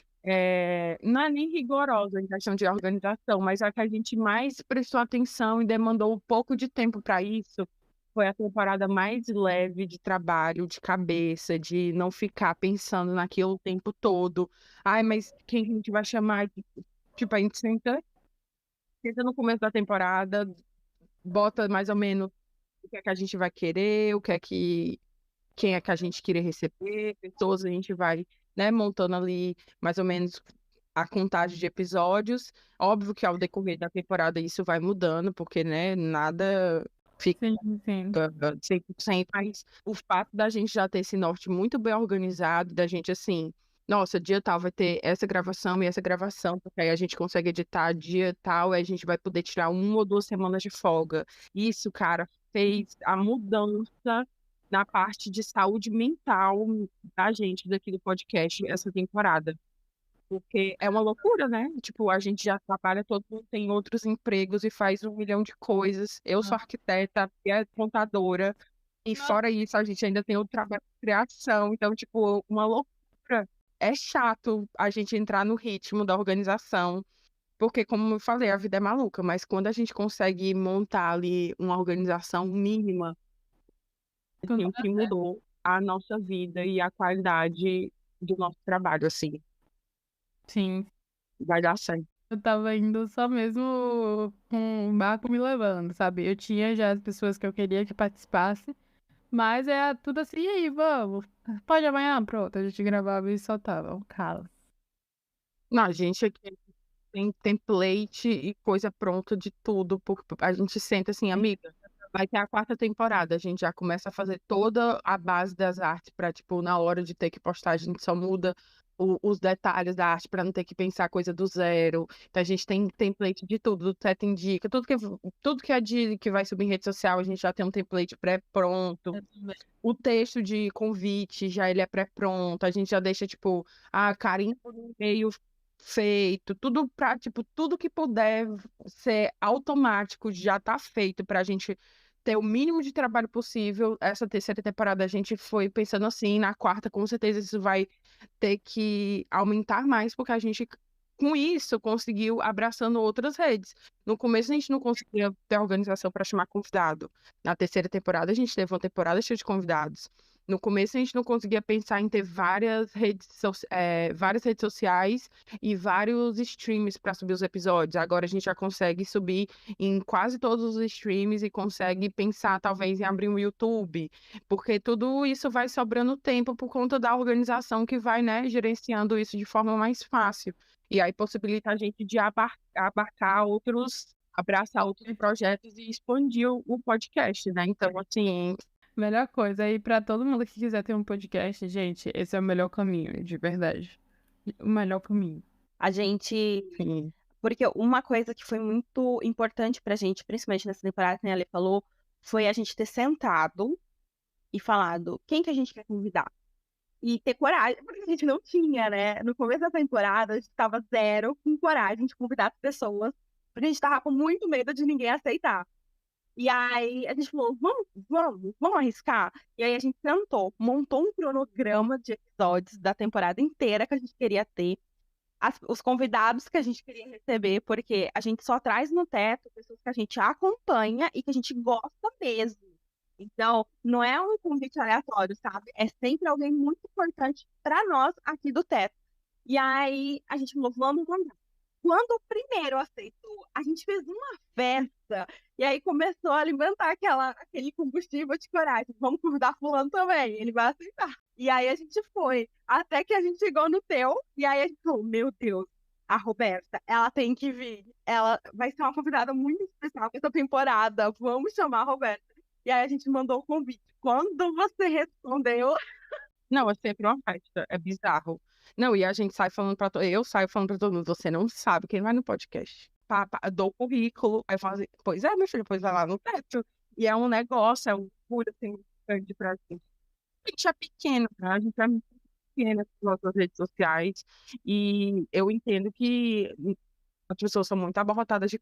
não é nem rigorosa em questão de organização, mas a que a gente mais prestou atenção e demandou um pouco de tempo para isso, foi a temporada mais leve de trabalho, de cabeça, de não ficar pensando naquilo o tempo todo. Ai, mas quem a gente vai chamar? Tipo, a gente senta no começo da temporada, bota mais ou menos o que é que a gente vai querer, quem é que a gente queria receber, pessoas a gente vai, né, montando ali mais ou menos a contagem de episódios. Óbvio que ao decorrer da temporada isso vai mudando, porque, né, nada fica sim, sim. 100%, mas o fato da gente já ter esse norte muito bem organizado, da gente assim, nossa, dia tal vai ter essa gravação e essa gravação, porque aí a gente consegue editar dia tal, aí a gente vai poder tirar 1 ou 2 semanas de folga. Isso, cara, fez a mudança na parte de saúde mental da gente daqui do podcast essa temporada. Porque é uma loucura, né? Tipo, a gente já trabalha, todo mundo tem outros empregos e faz 1 milhão de coisas. Eu sou arquiteta, e é contadora, e fora isso, a gente ainda tem o trabalho de criação. Então, tipo, uma loucura. É chato a gente entrar no ritmo da organização, porque, como eu falei, a vida é maluca, mas quando a gente consegue montar ali uma organização mínima, assim, o que mudou a nossa vida e a qualidade do nosso trabalho, assim, Sim, vai dar certo. eu tava indo só mesmo com o barco me levando, sabe? Eu tinha já as pessoas que eu queria que participasse, mas é tudo assim, e aí, vamos. Pode amanhã? Pronto, a gente gravava e soltava. Um caos. Não, a gente aqui tem template e coisa pronta de tudo, porque a gente senta assim, amiga, vai ter a 4ª temporada, a gente já começa a fazer toda a base das artes para, tipo, na hora de ter que postar, a gente só muda os detalhes da arte para não ter que pensar coisa do zero. Então a gente tem template de tudo, do Teto Indica, tudo que é que vai subir em rede social, a gente já tem um template pré-pronto. O texto de convite já ele é pré-pronto, a gente já deixa, tipo, carimbo no e-mail feito, tudo para, tipo, tudo que puder ser automático já tá feito para a gente ter o mínimo de trabalho possível. Essa terceira temporada a gente foi pensando assim, na quarta, com certeza isso vai ter que aumentar mais, porque a gente, com isso, conseguiu abraçando outras redes. No começo a gente não conseguia ter organização para chamar convidado. Na terceira temporada a gente teve uma temporada cheia de convidados. No começo a gente não conseguia pensar em ter várias redes sociais e vários streams para subir os episódios. Agora a gente já consegue subir em quase todos os streams e consegue pensar talvez em abrir um YouTube, porque tudo isso vai sobrando tempo por conta da organização que vai, né, gerenciando isso de forma mais fácil. E aí possibilita a gente de abraçar outros projetos e expandir o podcast, né? Então, assim, Melhor coisa. E pra todo mundo que quiser ter um podcast, gente, esse é o melhor caminho, de verdade. O melhor caminho. A gente. enfim, Porque uma coisa que foi muito importante pra gente, principalmente nessa temporada, que a Ale falou, foi a gente ter sentado e falado quem que a gente quer convidar. E ter coragem, porque a gente não tinha, né? No começo da temporada, a gente tava zero com coragem de convidar as pessoas, porque a gente tava com muito medo de ninguém aceitar. E aí a gente falou, vamos arriscar? E aí a gente sentou, montou um cronograma de episódios da temporada inteira que a gente queria ter, os convidados que a gente queria receber, porque a gente só traz no teto pessoas que a gente acompanha e que a gente gosta mesmo. Então, não é um convite aleatório, sabe? É sempre alguém muito importante para nós aqui do teto. E aí a gente falou, vamos mandar. Quando o primeiro aceitou, a gente fez uma festa. E aí começou a alimentar aquele combustível de coragem. Vamos convidar fulano também, ele vai aceitar. E aí a gente foi. Até que a gente chegou no teu. E aí a gente falou, meu Deus, a Roberta, ela tem que vir. Ela vai ser uma convidada muito especial essa temporada. Vamos chamar a Roberta. E aí a gente mandou o convite. Quando você respondeu, Não, é sempre uma festa, é bizarro. Não, e a gente sai falando eu saio falando pra todo mundo, você não sabe quem vai no podcast. Pá, pá, eu dou o currículo, aí eu falo assim, pois é, meu filho, pois vai lá no teto. E é um negócio, é um puro, assim, grande pra gente. A gente é pequeno, né? A gente é muito pequeno nas nossas redes sociais, e eu entendo que as pessoas são muito abarrotadas de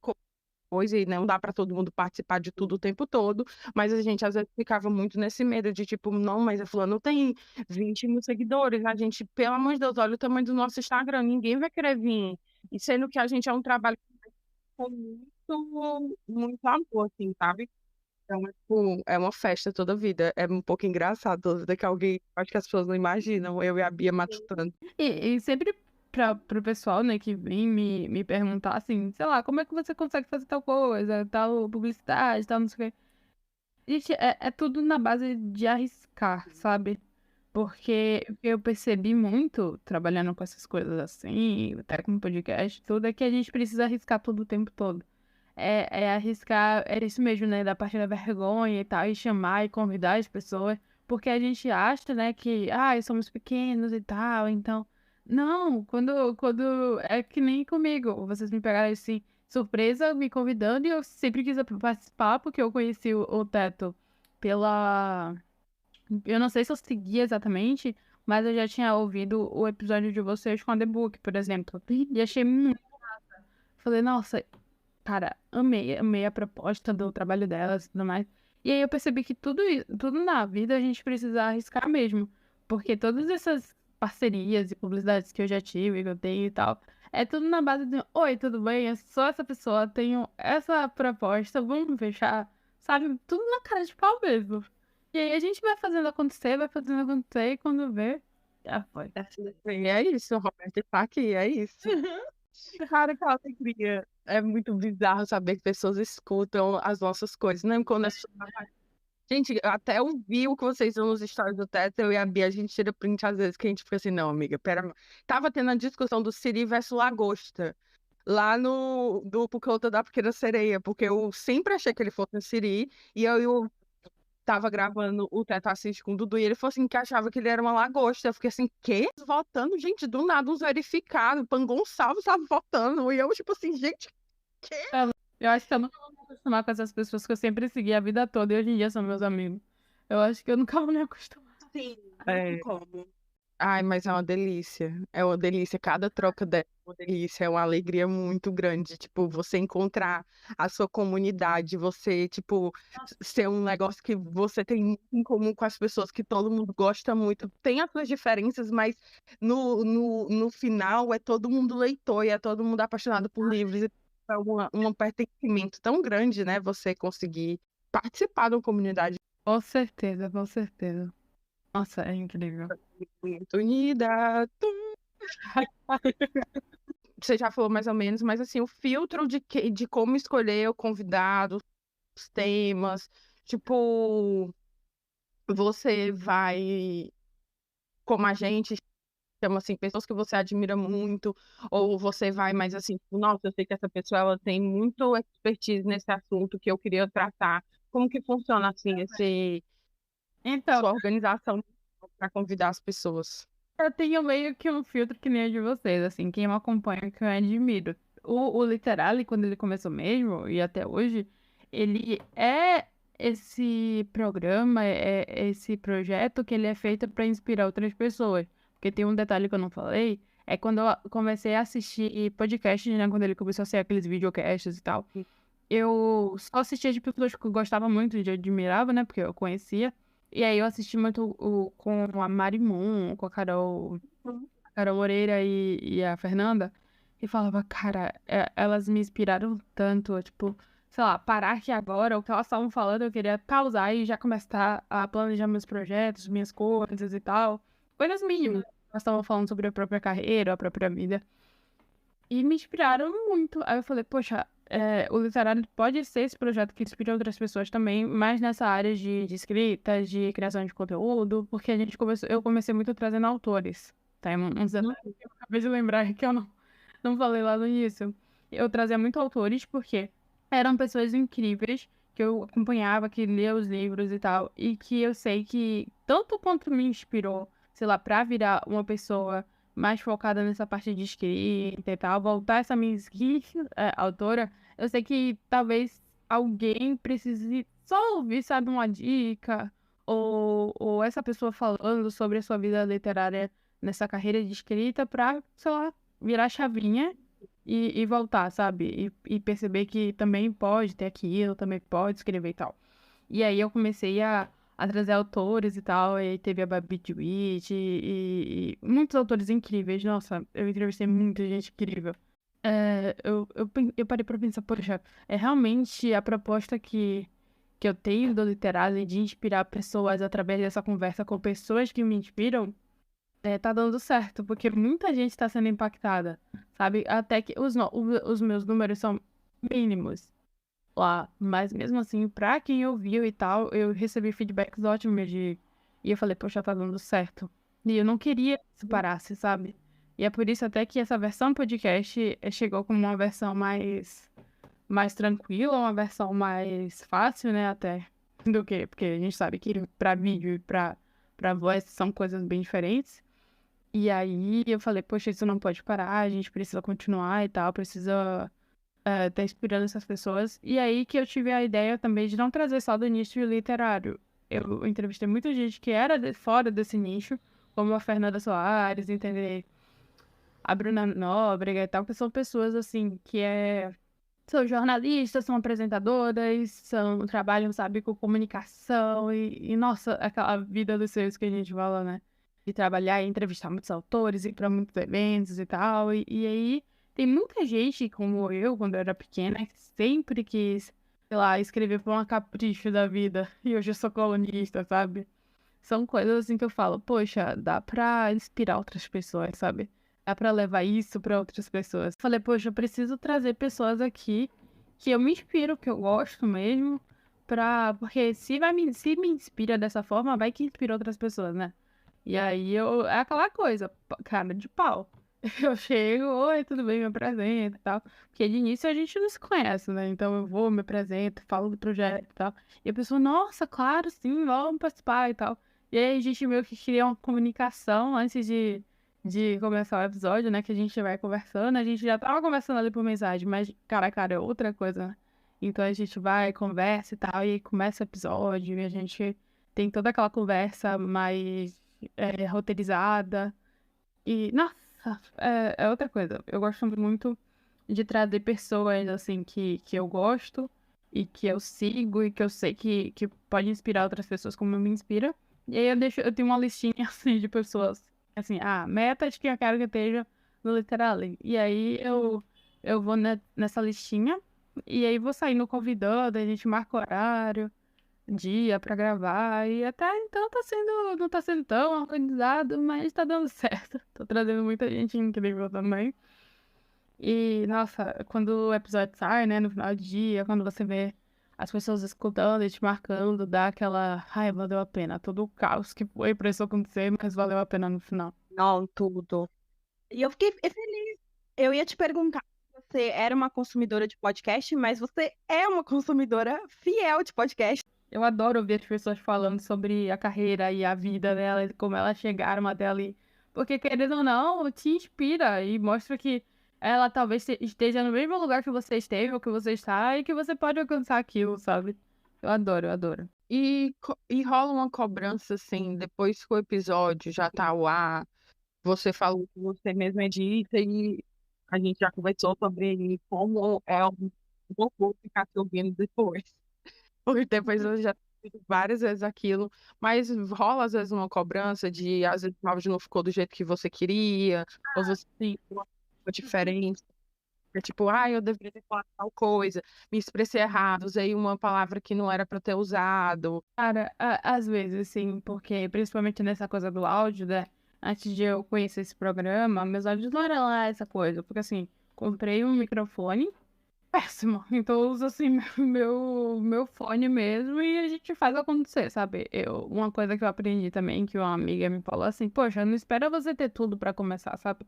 coisa e não dá para todo mundo participar de tudo o tempo todo, mas a gente às vezes ficava muito nesse medo de tipo, não, mas a fulano tem 20 mil seguidores, a gente, pelo amor de Deus, olha o tamanho do nosso Instagram, ninguém vai querer vir. E sendo que a gente é um trabalho com muito amor, assim, sabe? Então, é, tipo, é uma festa toda a vida. É um pouco engraçado toda vida que alguém, acho que as pessoas não imaginam, eu e a Bia matutando. E sempre pro pessoal, né, que vem me perguntar assim, sei lá, como é que você consegue fazer tal coisa, tal publicidade, tal, não sei o quê. Gente, é tudo na base de arriscar, sabe? Porque o que eu percebi muito trabalhando com essas coisas assim, até com podcast, tudo, é que a gente precisa arriscar tudo o tempo todo. É arriscar, é isso mesmo, né? Da parte da vergonha e tal, e chamar e convidar as pessoas, porque a gente acha, né, que, somos pequenos e tal, então. Não, quando é que nem comigo, vocês me pegaram assim, surpresa, me convidando, e eu sempre quis participar, porque eu conheci o Teto pela. Eu não sei se eu segui exatamente, mas eu já tinha ouvido o episódio de vocês com a The Book, por exemplo, e achei muito. Falei, nossa. Cara, amei a proposta do trabalho delas e tudo mais. E aí eu percebi que tudo na vida a gente precisa arriscar mesmo. Porque todas essas parcerias e publicidades que eu já tive, que eu tenho e tal, é tudo na base de, oi, tudo bem? É só essa pessoa, tenho essa proposta, vamos fechar, sabe? Tudo na cara de pau mesmo. E aí a gente vai fazendo acontecer, e quando vê, já foi. E é isso, o Roberto tá aqui, é isso. Cara, que alegria. É muito bizarro saber que pessoas escutam as nossas coisas, né? Quando as pessoas... Gente, eu até ouvi o que vocês dão nos stories do Teto, eu e a Bia, a gente tira print às vezes que a gente fica assim, não, amiga, pera. Tava tendo a discussão do Siri versus Lagosta, lá no do Por Conta da Pequena Sereia, porque eu sempre achei que ele fosse um Siri, e eu tava gravando o Teto Assiste com o Dudu, e ele falou assim, que achava que ele era uma lagosta. Eu fiquei assim, quê? Votando, gente, do nada, uns verificados, Pan Gonçalves tava votando, e eu, tipo assim, gente, quê? Eu acho que eu nunca vou me acostumar com essas pessoas que eu sempre segui a vida toda e hoje em dia são meus amigos. Eu acho que eu nunca vou me acostumar. sim, É. como? Ai, mas é uma delícia. É uma delícia. Cada troca dela é uma delícia. É uma alegria muito grande. Tipo, você encontrar a sua comunidade, você, tipo, ser um negócio que você tem em comum com as pessoas que todo mundo gosta muito. Tem as suas diferenças, mas no final é todo mundo leitor e é todo mundo apaixonado por livros. E é um pertencimento tão grande, né? Você conseguir participar de uma comunidade Com certeza, com certeza. Nossa, é incrível. muito unida. Você já falou mais ou menos, mas assim, o filtro de como escolher o convidado, os temas, tipo, você vai, como a gente chama assim, pessoas que você admira muito, ou você vai mais assim, tipo, nossa, eu sei que essa pessoa ela tem muito expertise nesse assunto que eu queria tratar. Como que funciona assim Então, sua organização para convidar as pessoas? eu tenho meio que um filtro que nem o de vocês, assim, quem me acompanha, que eu admiro. O Literally, quando ele começou mesmo, e até hoje, ele é esse programa, é esse projeto que ele é feito para inspirar outras pessoas. Porque tem um detalhe que eu não falei, é quando eu comecei a assistir podcast, né, quando ele começou a ser aqueles videocasts e tal. eu só assistia de pessoas que eu gostava muito, e admirava, né? Porque eu conhecia. E aí eu assisti muito com a Mari Moon, com a Carol Moreira e a Fernanda. E falava, cara, elas me inspiraram tanto, tipo, sei lá, parar aqui agora, o que elas estavam falando, eu queria pausar e já começar a planejar meus projetos, minhas coisas e tal. Coisas mínimas. Elas estavam falando sobre a própria carreira, a própria vida. E me inspiraram muito. Aí eu falei, poxa, o literário pode ser esse projeto que inspira outras pessoas também, mas nessa área de escrita, de criação de conteúdo, porque eu comecei muito trazendo autores. Tá? Uns detalhes que eu acabei de lembrar que eu não falei lá no início. Eu trazia muito autores porque eram pessoas incríveis que eu acompanhava, que lia os livros e tal, e que eu sei que tanto quanto me inspirou, sei lá, pra virar uma pessoa mais focada nessa parte de escrita e tal, voltar essa minha autora, eu sei que talvez alguém precise só ouvir, sabe, uma dica, ou essa pessoa falando sobre a sua vida literária nessa carreira de escrita pra, sei lá, virar a chavinha e voltar, sabe? E perceber que também pode ter aquilo, também pode escrever e tal. E aí eu comecei a trazer autores e tal, e teve a Babi Dewitt e muitos autores incríveis. Nossa, eu entrevistei muita gente incrível. Eu parei pra pensar, poxa, é realmente a proposta que eu tenho do literário de inspirar pessoas através dessa conversa com pessoas que me inspiram, tá dando certo, porque muita gente tá sendo impactada, sabe? Até que os meus números são mínimos lá, mas mesmo assim, pra quem ouviu e tal, eu recebi feedbacks ótimos e eu falei, poxa, tá dando certo. E eu não queria que isso parasse, sabe? E é por isso até que essa versão podcast chegou como uma versão mais tranquila, uma versão mais fácil, né, até, do que, porque a gente sabe que pra vídeo e pra voz são coisas bem diferentes. E aí eu falei, poxa, isso não pode parar, a gente precisa continuar e tal, precisa tá inspirando essas pessoas. E aí que eu tive a ideia também de não trazer só do nicho literário. Eu entrevistei muita gente que era fora desse nicho, como a Fernanda Soares, entender a Bruna Nóbrega e tal, que são pessoas assim são jornalistas, são apresentadoras, trabalham, sabe, com comunicação e nossa, aquela vida dos seus que a gente fala, né? De trabalhar e entrevistar muitos autores, ir para muitos eventos e tal. E aí tem muita gente, como eu, quando eu era pequena, que sempre quis, sei lá, escrever por um capricho da vida. E hoje eu sou colunista, sabe? São coisas assim que eu falo, poxa, dá pra inspirar outras pessoas, sabe? Dá pra levar isso pra outras pessoas. Falei, poxa, eu preciso trazer pessoas aqui que eu me inspiro, que eu gosto mesmo, porque se me inspira dessa forma, vai que inspira outras pessoas, né? E aí é aquela coisa, cara de pau. Eu chego, oi, tudo bem, me apresento e tal. Porque de início a gente não se conhece, né? Então eu vou, me apresento, falo do projeto e tal. E a pessoa, nossa, claro, sim, vamos participar e tal. E aí a gente meio que cria uma comunicação antes de começar o episódio, né? Que a gente vai conversando. A gente já tava conversando ali por mensagem, mas cara a cara é outra coisa, né? Então a gente vai, conversa e tal, e aí começa o episódio e a gente tem toda aquela conversa mais roteirizada. E, nossa, é outra coisa. Eu gosto muito de trazer pessoas, assim, que eu gosto e que eu sigo e que eu sei que pode inspirar outras pessoas como me inspira. E aí eu tenho uma listinha, assim, de pessoas, assim, metas que eu quero que esteja no Literally. E aí eu vou nessa listinha e aí vou saindo convidando, a gente marca horário dia pra gravar e até então não tá sendo tão organizado, mas tá dando certo. Tô trazendo muita gente incrível também. E, nossa, quando o episódio sai, né, no final do dia, quando você vê as pessoas escutando e te marcando, dá aquela, ai, valeu a pena. Todo o caos que foi pra isso acontecer, mas valeu a pena no final. Não, tudo. E eu fiquei feliz. Eu ia te perguntar se você era uma consumidora de podcast, mas você é uma consumidora fiel de podcast. Eu adoro ouvir as pessoas falando sobre a carreira e a vida delas, como elas chegaram até ali. Porque, querendo ou não, te inspira e mostra que ela talvez esteja no mesmo lugar que você esteve ou que você está e que você pode alcançar aquilo, sabe? Eu adoro, eu adoro. E rola uma cobrança, assim, depois que o episódio já tá ao ar, você falou que você mesmo edita e a gente já conversou sobre como é não vou ficar te ouvindo depois. Porque depois eu já fiz várias vezes aquilo, mas rola às vezes uma cobrança de, às vezes o áudio não ficou do jeito que você queria, ou você tem uma coisa diferente. É tipo, eu deveria ter falado tal coisa, me expressei errado, usei uma palavra que não era pra eu ter usado. Cara, às vezes, sim, porque principalmente nessa coisa do áudio, né? Antes de eu conhecer esse programa, meus áudios não eram lá essa coisa. Porque assim, comprei um microfone péssimo. Então eu uso assim meu fone mesmo e a gente faz acontecer, sabe? Uma coisa que eu aprendi também, que uma amiga me falou assim, poxa, não espera você ter tudo pra começar, sabe?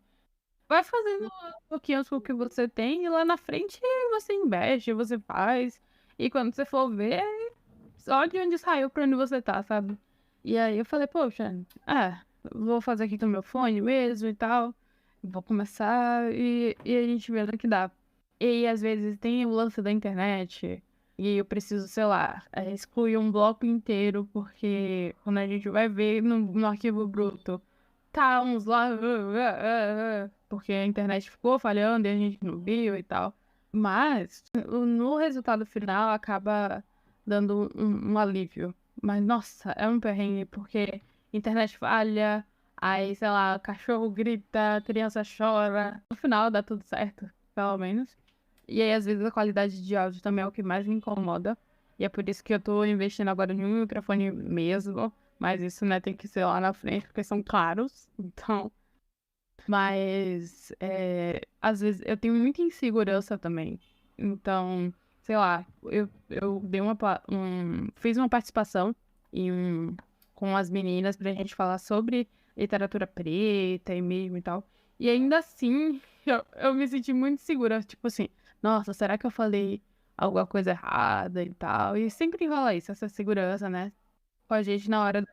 Vai fazendo um pouquinho com o que você tem e lá na frente você investe, você faz. E quando você for ver, só de onde saiu pra onde você tá, sabe? E aí eu falei, poxa, vou fazer aqui com o meu fone mesmo e tal. Vou começar e a gente vê no que dá. E aí, às vezes tem o lance da internet e eu preciso, sei lá, excluir um bloco inteiro, porque quando a gente vai ver no arquivo bruto, tá uns lá, porque a internet ficou falhando e a gente não viu e tal. Mas no resultado final acaba dando um alívio. Mas nossa, é um perrengue porque internet falha, aí, sei lá, cachorro grita, criança chora. No final dá tudo certo, pelo menos. E aí, às vezes, a qualidade de áudio também é o que mais me incomoda. E é por isso que eu tô investindo agora em um microfone mesmo. Mas isso, né, tem que ser lá na frente, porque são caros. Então. Mas, às vezes, eu tenho muita insegurança também. Então, sei lá, eu dei fiz uma participação com as meninas pra gente falar sobre literatura preta e mesmo e tal. E ainda assim, eu me senti muito segura. Tipo assim, nossa, será que eu falei alguma coisa errada e tal? E sempre rola isso, essa segurança, né? Com a gente na hora.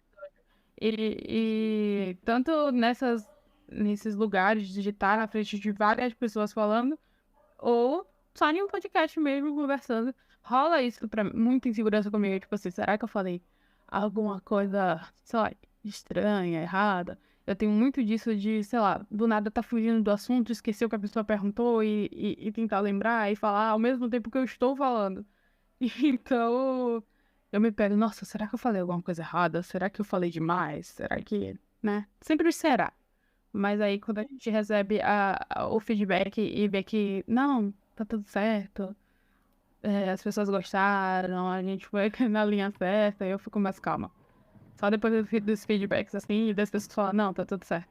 E tanto nesses lugares de estar na frente de várias pessoas falando, ou só em um podcast mesmo conversando, rola isso pra muita insegurança comigo. Tipo assim, será que eu falei alguma coisa, sei lá, estranha, errada? Eu tenho muito disso de, sei lá, do nada tá fugindo do assunto, esquecer o que a pessoa perguntou e tentar lembrar e falar ao mesmo tempo que eu estou falando. Então, eu me pego, nossa, será que eu falei alguma coisa errada? Será que eu falei demais? Será que, né? Sempre será. Mas aí, quando a gente recebe o feedback e vê que, não, tá tudo certo, as pessoas gostaram, a gente foi na linha certa, eu fico mais calma. Só depois dos feedbacks, assim, e das pessoas falam, não, tá tudo certo.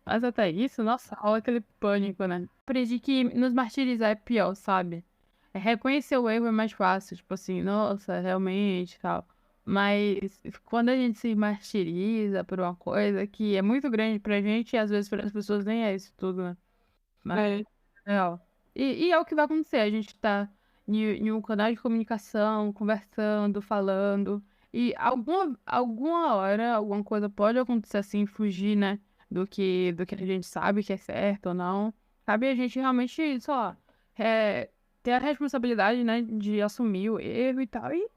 Mas até isso, nossa, rola aquele pânico, né? Aprendi que nos martirizar é pior, sabe? Reconhecer o erro é mais fácil, tipo assim, nossa, realmente, tal. Mas quando a gente se martiriza por uma coisa que é muito grande pra gente, e às vezes para as pessoas nem é isso tudo, né? Mas, ó. E é o que vai acontecer, a gente tá em um canal de comunicação, conversando, falando, e alguma hora, alguma coisa pode acontecer assim, fugir, né, do que a gente sabe que é certo ou não. Sabe, a gente realmente só é, ter a responsabilidade, né, de assumir o erro e tal, e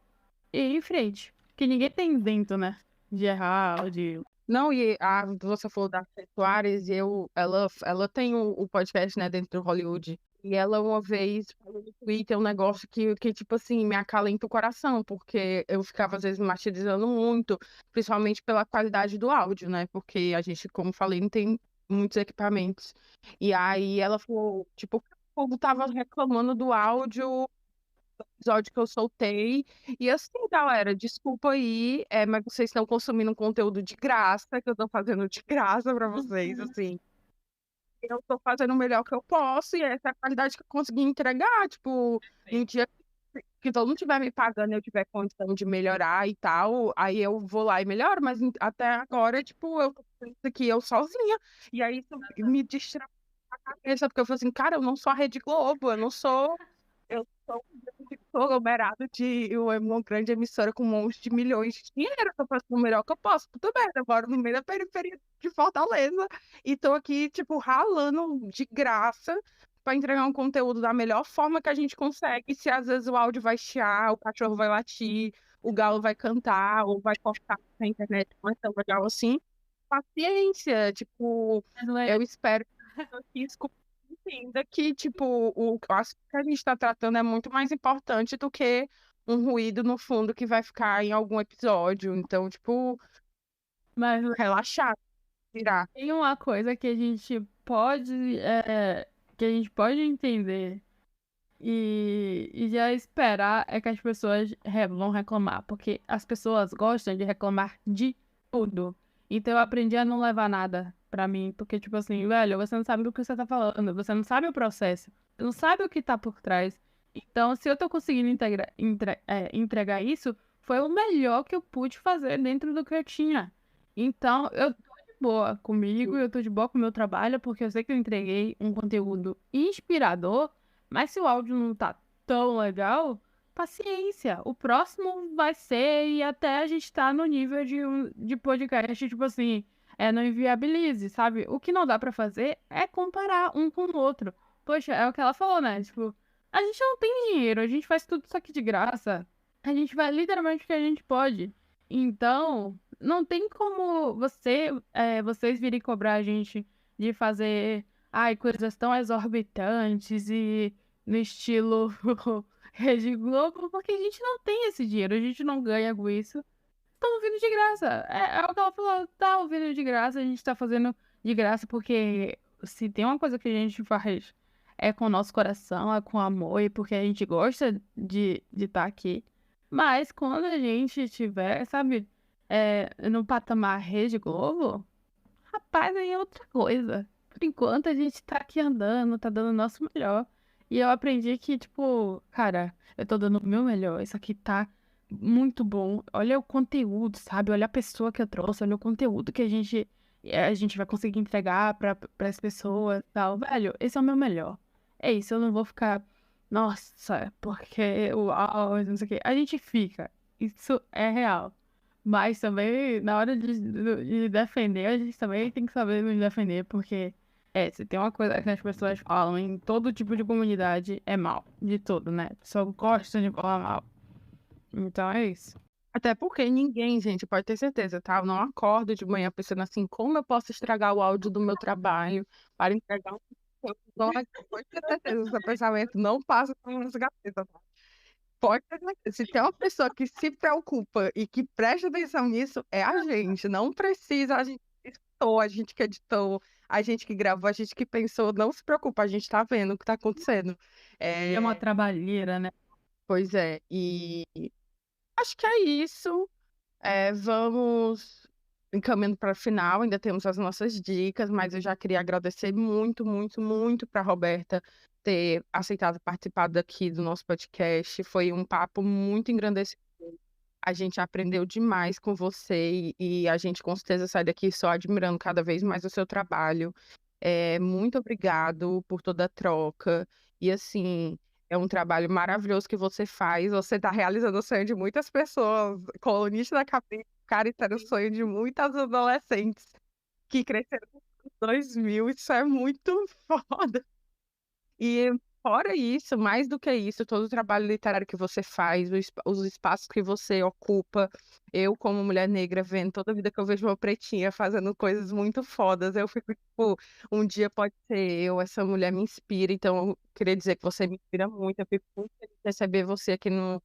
ir em frente. Porque ninguém tem isento, né, de errar, ou de... Não, você falou da Fê Soares, ela tem o podcast, né, dentro do Hollywood. E ela uma vez falou no Twitter um negócio que, tipo assim, me acalenta o coração, porque eu ficava, às vezes, me martirizando muito, principalmente pela qualidade do áudio, né? Porque a gente, como falei, não tem muitos equipamentos. E aí ela falou, tipo, o povo tava reclamando do áudio episódio que eu soltei. E assim, galera, desculpa aí, mas vocês estão consumindo um conteúdo de graça, que eu tô fazendo de graça pra vocês, assim. Eu tô fazendo o melhor que eu posso, e essa é a qualidade que eu consegui entregar. Tipo, no dia que todo mundo estiver me pagando, eu tiver condição de melhorar e tal, aí eu vou lá e melhoro, mas até agora, tipo, eu tô fazendo isso aqui eu sozinha. E aí isso me distrai a cabeça, porque eu falo assim, cara, eu não sou a Rede Globo, eu não sou. Eu sou um grande conglomerado de uma grande emissora com um monte de milhões de dinheiro. Eu faço o melhor que eu posso. Tudo bem, eu moro no meio da periferia de Fortaleza e tô aqui, tipo, ralando de graça para entregar um conteúdo da melhor forma que a gente consegue. Se às vezes o áudio vai chiar, o cachorro vai latir, o galo vai cantar ou vai cortar na internet, não é tão legal assim. Paciência, tipo, eu espero que eu Ainda que, tipo, o assunto que a gente está tratando é muito mais importante do que um ruído no fundo que vai ficar em algum episódio. Então, tipo, Mas relaxar, virar. tem uma coisa que a gente pode entender e já esperar é que as pessoas vão reclamar, porque as pessoas gostam de reclamar de tudo. Então eu aprendi a não levar nada pra mim, porque tipo assim, velho, você não sabe do que você tá falando, você não sabe o processo, você não sabe o que tá por trás. Então, se eu tô conseguindo entregar isso, foi o melhor que eu pude fazer dentro do que eu tinha. Então, eu tô de boa comigo, eu tô de boa com o meu trabalho, porque eu sei que eu entreguei um conteúdo inspirador, mas se o áudio não tá tão legal, paciência. O próximo vai ser e até a gente tá no nível de podcast, tipo assim, não inviabilize, sabe? O que não dá pra fazer é comparar um com o outro. Poxa, é o que ela falou, né? Tipo, a gente não tem dinheiro, a gente faz tudo isso aqui de graça. A gente faz literalmente o que a gente pode. Então, não tem como vocês virem cobrar a gente de fazer, ai, coisas tão exorbitantes e no estilo Rede Globo, porque a gente não tem esse dinheiro, a gente não ganha com isso. Estão ouvindo de graça. É o que ela falou, tá ouvindo de graça, a gente tá fazendo de graça porque se tem uma coisa que a gente faz é com o nosso coração, é com amor e porque a gente gosta de estar aqui. Mas quando a gente estiver, sabe, no patamar Rede Globo, rapaz, aí é outra coisa. Por enquanto a gente tá aqui andando, tá dando o nosso melhor. E eu aprendi que, tipo, cara, eu tô dando o meu melhor. Isso aqui tá muito bom. Olha o conteúdo, sabe? Olha a pessoa que eu trouxe, olha o conteúdo que a gente vai conseguir entregar para as pessoas e tal. Velho, esse é o meu melhor. É isso, eu não vou ficar, nossa, porque o áudio, não sei o quê. A gente fica. Isso é real. Mas também, na hora de defender, a gente também tem que saber nos defender, porque se tem uma coisa que as pessoas falam em todo tipo de comunidade, é mal. De tudo, né? Só gosta de falar mal. Então é isso. Até porque ninguém, gente, pode ter certeza, tá? Eu não acordo de manhã pensando assim, como eu posso estragar o áudio do meu trabalho para entregar um. Não, pode ter certeza, esse pensamento não passa pela nossa cabeça, tá? Pode ter certeza. Se tem uma pessoa que se preocupa e que presta atenção nisso, é a gente. Não precisa, a gente que escutou, a gente que editou, a gente que gravou, a gente que pensou. Não se preocupa, a gente tá vendo o que tá acontecendo. É uma trabalheira, né? Pois é, e acho que é isso. Vamos encaminhando para o final, ainda temos as nossas dicas, mas eu já queria agradecer muito, muito, muito para a Roberta ter aceitado participar daqui do nosso podcast. Foi um papo muito engrandecedor. A gente aprendeu demais com você e a gente com certeza sai daqui só admirando cada vez mais o seu trabalho. Muito obrigado por toda a troca. E assim, é um trabalho maravilhoso que você faz. Você está realizando o sonho de muitas pessoas. Colunista da Capricho, cara, isso era o sonho de muitas adolescentes que cresceram nos 2000. Isso é muito foda. E fora isso, mais do que isso, todo o trabalho literário que você faz, os espaços que você ocupa, eu como mulher negra vendo toda a vida que eu vejo uma pretinha fazendo coisas muito fodas, eu fico tipo, um dia pode ser eu, essa mulher me inspira, então eu queria dizer que você me inspira muito, eu fico muito feliz de receber você aqui no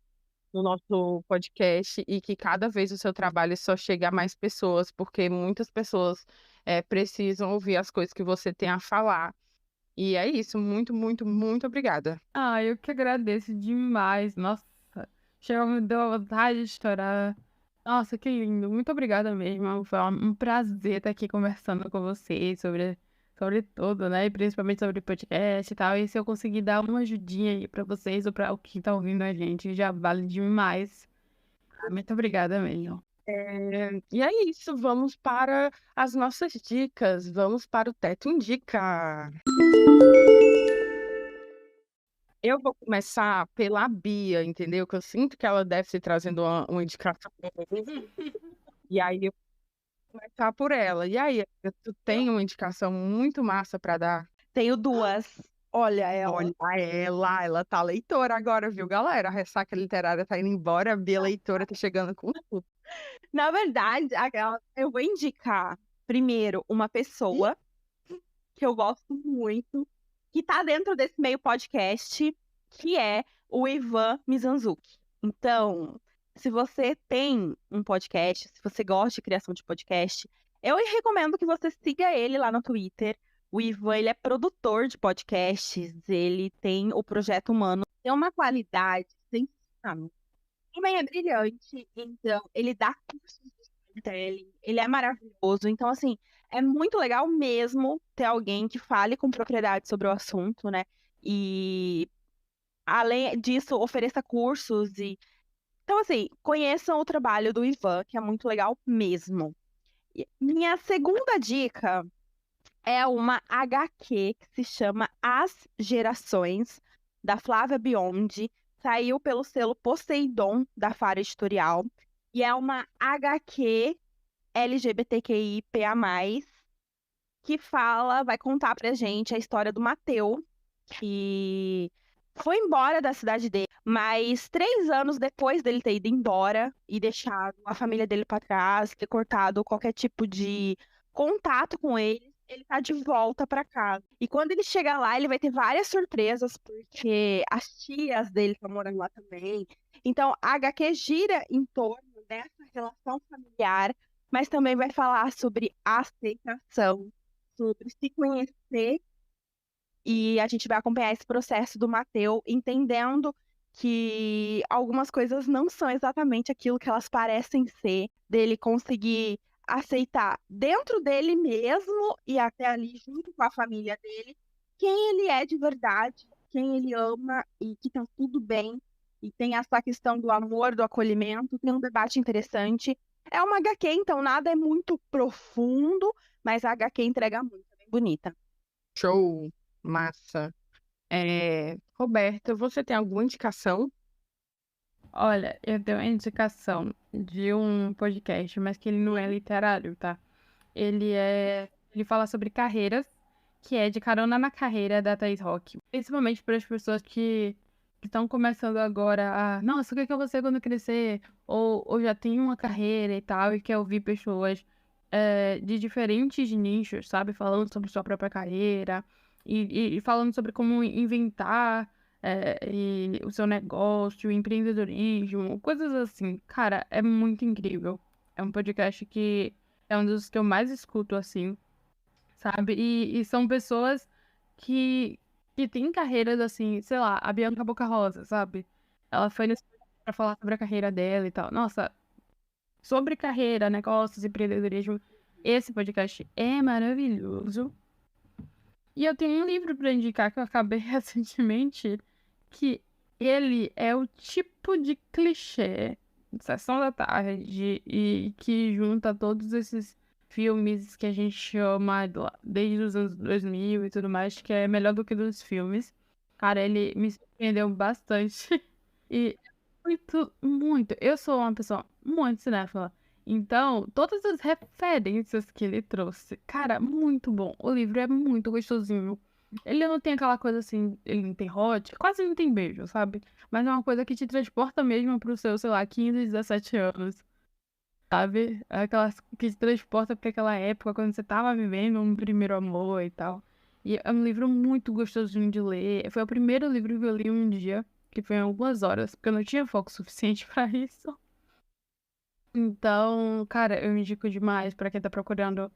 nosso podcast e que cada vez o seu trabalho só chegue a mais pessoas, porque muitas pessoas precisam ouvir as coisas que você tem a falar. E é isso, muito, muito, muito obrigada. Ah, eu que agradeço demais. Nossa, chegou, me deu vontade de chorar. Nossa, que lindo. Muito obrigada mesmo. Foi um prazer estar aqui conversando com vocês sobre tudo, né? E principalmente sobre podcast e tal. E se eu conseguir dar uma ajudinha aí pra vocês ou pra quem tá ouvindo a gente, já vale demais. Muito obrigada mesmo. E é isso, vamos para as nossas dicas. Vamos para o Teto Indica. Eu vou começar pela Bia, entendeu? Que eu sinto que ela deve ser trazendo uma indicação. E aí eu vou começar por ela. E aí, tu tem uma indicação muito massa para dar? Tenho duas. Olha ela. Olha ela tá leitora agora, viu, galera? A ressaca literária tá indo embora, a Bia leitora tá chegando com tudo. Na verdade, eu vou indicar primeiro uma pessoa que eu gosto muito, que tá dentro desse meio podcast, que é o Ivan Mizanzuki. Então, se você tem um podcast, se você gosta de criação de podcast, eu recomendo que você siga ele lá no Twitter. O Ivan, ele é produtor de podcasts, ele tem o Projeto Humano, tem uma qualidade sensacional. Também é brilhante, então ele dá cursos de storytelling, ele é maravilhoso. Então, assim, é muito legal mesmo ter alguém que fale com propriedade sobre o assunto, né? E, além disso, ofereça cursos e... Então, assim, conheçam o trabalho do Ivan, que é muito legal mesmo. E minha segunda dica é uma HQ que se chama As Gerações, da Flávia Biondi. Saiu pelo selo Poseidon, da Fara Editorial. E é uma HQ LGBTQIPA+, que vai contar pra gente a história do Mateu, que foi embora da cidade dele, mas 3 anos depois dele ter ido embora e deixado a família dele pra trás, ter cortado qualquer tipo de contato com ele tá de volta pra casa. E quando ele chega lá, ele vai ter várias surpresas, porque as tias dele estão morando lá também. Então, a HQ gira em torno dessa relação familiar, mas também vai falar sobre aceitação, sobre se conhecer, e a gente vai acompanhar esse processo do Mateu, entendendo que algumas coisas não são exatamente aquilo que elas parecem ser, dele conseguir aceitar dentro dele mesmo e até ali junto com a família dele, quem ele é de verdade, quem ele ama e que tá tudo bem. E tem essa questão do amor, do acolhimento, tem um debate interessante. É uma HQ, então nada é muito profundo, mas a HQ entrega muito, é bem bonita. Show, massa. Roberta, você tem alguma indicação? Olha, eu tenho uma indicação de um podcast, mas que ele não é literário, tá? Ele fala sobre carreiras, que é de Carona na Carreira, da Thaís Roque. Principalmente para as pessoas que estão começando agora a... Nossa, o que é que eu vou ser quando crescer? Ou já tem uma carreira e tal, e quer ouvir pessoas de diferentes nichos, sabe? Falando sobre sua própria carreira e falando sobre como inventar e o seu negócio, o empreendedorismo, coisas assim. Cara, é muito incrível. É um podcast que é um dos que eu mais escuto, assim, sabe? E são pessoas que têm carreiras, assim, sei lá, a Bianca Boca Rosa, sabe? Ela foi nesse podcast pra falar sobre a carreira dela e tal. Nossa, sobre carreira, negócios, empreendedorismo, esse podcast é maravilhoso. E eu tenho um livro pra indicar que eu acabei recentemente, que ele é o tipo de clichê de Sessão da Tarde e que junta todos esses filmes que a gente chama desde os anos 2000 e tudo mais, que é melhor do que dos filmes. Cara, ele me surpreendeu bastante. E muito, muito. Eu sou uma pessoa muito cinéfila. Então, todas as referências que ele trouxe, cara, muito bom. O livro é muito gostosinho. Ele não tem aquela coisa assim, ele não tem hot, quase não tem beijo, sabe? Mas é uma coisa que te transporta mesmo pro seu, sei lá, 15, 17 anos, sabe? É aquela que te transporta pra aquela época quando você tava vivendo um primeiro amor e tal. E é um livro muito gostosinho de ler. Foi o primeiro livro que eu li um dia, que foi em algumas horas, porque eu não tinha foco suficiente pra isso. Então, cara, eu indico demais pra quem tá procurando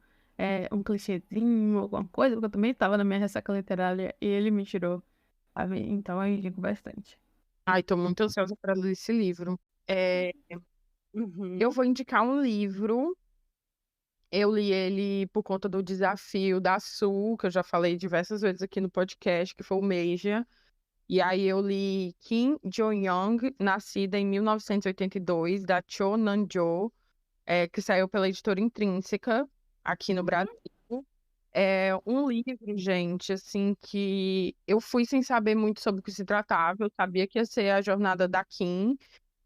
um clichêzinho, alguma coisa, porque eu também tava na minha ressaca literária e ele me tirou, sabe? Então eu indico bastante. Ai, tô muito ansiosa para ler esse livro. Eu vou indicar um livro. Eu li ele por conta do desafio da Su, que eu já falei diversas vezes aqui no podcast, que foi o Meija. E aí eu li Kim Jo-young, nascida em 1982, da Cho Nan-jo, que saiu pela editora Intrínseca, aqui no Brasil. É um livro, gente, assim, que eu fui sem saber muito sobre o que se tratava. Eu sabia que ia ser a jornada da Kim,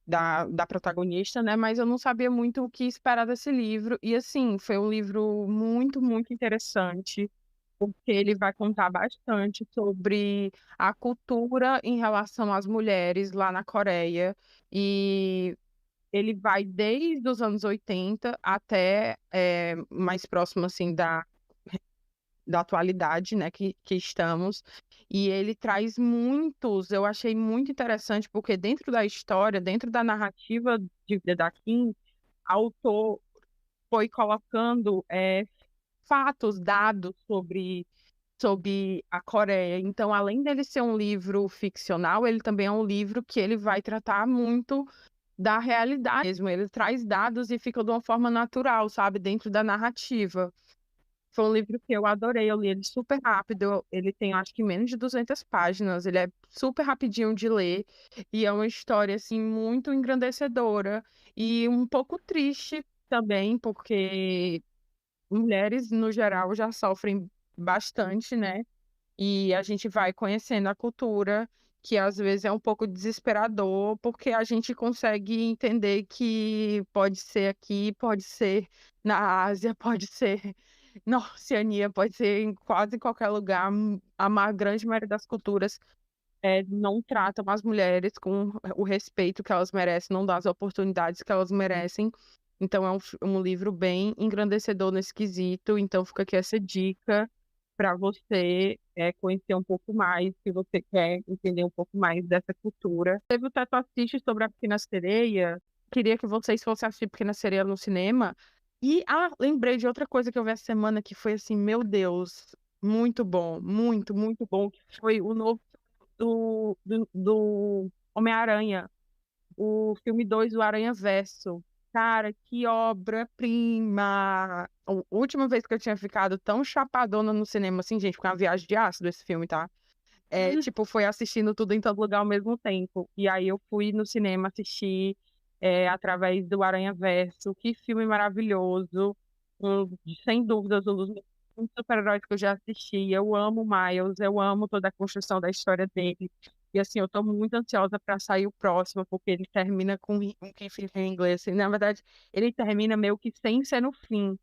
da protagonista, né? Mas eu não sabia muito o que esperar desse livro. E, assim, foi um livro muito, muito interessante, porque ele vai contar bastante sobre a cultura em relação às mulheres lá na Coreia. E ele vai desde os anos 80 até mais próximo, assim, da atualidade, né, que estamos. E ele traz muitos, eu achei muito interessante, porque dentro da história, dentro da narrativa de vida da Kim, o autor foi colocando fatos, dados sobre a Coreia. Então, além dele ser um livro ficcional, ele também é um livro que ele vai tratar muito da realidade mesmo. Ele traz dados e fica de uma forma natural, sabe, dentro da narrativa. Foi um livro que eu adorei, eu li ele super rápido, ele tem acho que menos de 200 páginas, ele é super rapidinho de ler, e é uma história, assim, muito engrandecedora, e um pouco triste também, porque mulheres, no geral, já sofrem bastante, né? E a gente vai conhecendo a cultura, que às vezes é um pouco desesperador, porque a gente consegue entender que pode ser aqui, pode ser na Ásia, pode ser na Oceania, pode ser em quase qualquer lugar. Grande maioria das culturas não tratam as mulheres com o respeito que elas merecem, não dão as oportunidades que elas merecem. Então é um livro bem engrandecedor nesse quesito. Então fica aqui essa dica para você conhecer um pouco mais, se você quer entender um pouco mais dessa cultura. Teve o Teto Assiste sobre a Pequena Sereia. Queria que vocês fossem assistir Pequena Sereia no cinema. E lembrei de outra coisa que eu vi essa semana que foi assim, meu Deus, muito bom, muito, muito bom, que foi o novo do Homem-Aranha, o filme 2 do Aranha-Verso. Cara, que obra-prima! A última vez que eu tinha ficado tão chapadona no cinema, assim, gente, foi uma viagem de ácido esse filme, tá? Tipo, foi assistindo tudo em todo lugar ao mesmo tempo. E aí eu fui no cinema assistir através do Aranha-Verso. Que filme maravilhoso! Sem dúvidas, um dos meus super-heróis que eu já assisti. Eu amo o Miles, eu amo toda a construção da história dele. E assim, eu tô muito ansiosa para sair o próximo, porque ele termina com um cliffhanger em inglês. Assim, na verdade, ele termina meio que sem ser no fim.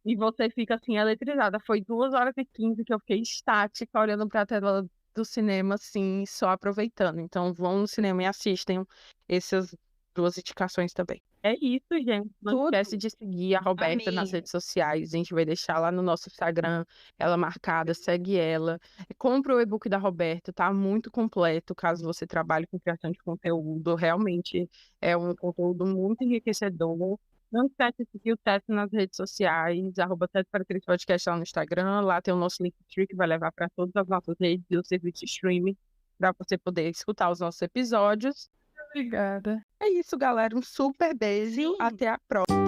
E você fica assim, eletrizada. Foi 2h15 que eu fiquei estática, olhando pra tela do cinema, assim, só aproveitando. Então, vão no cinema e assistem essas duas indicações também. É isso, gente. Não Tudo. esquece de seguir a Roberta nas Amei. redes sociais. A gente vai deixar lá no nosso Instagram ela marcada, segue ela. Compra o e-book da Roberta, tá muito completo, caso você trabalhe com criação de conteúdo. Realmente é um conteúdo muito enriquecedor. Não esquece de seguir o Teto nas redes sociais, @Teto para Três Podcast lá no Instagram. Lá tem o nosso Linktree que vai levar para todas as nossas redes e o serviço de streaming para você poder escutar os nossos episódios. Obrigada. É isso, galera. Um super beijo. Sim. Até a próxima.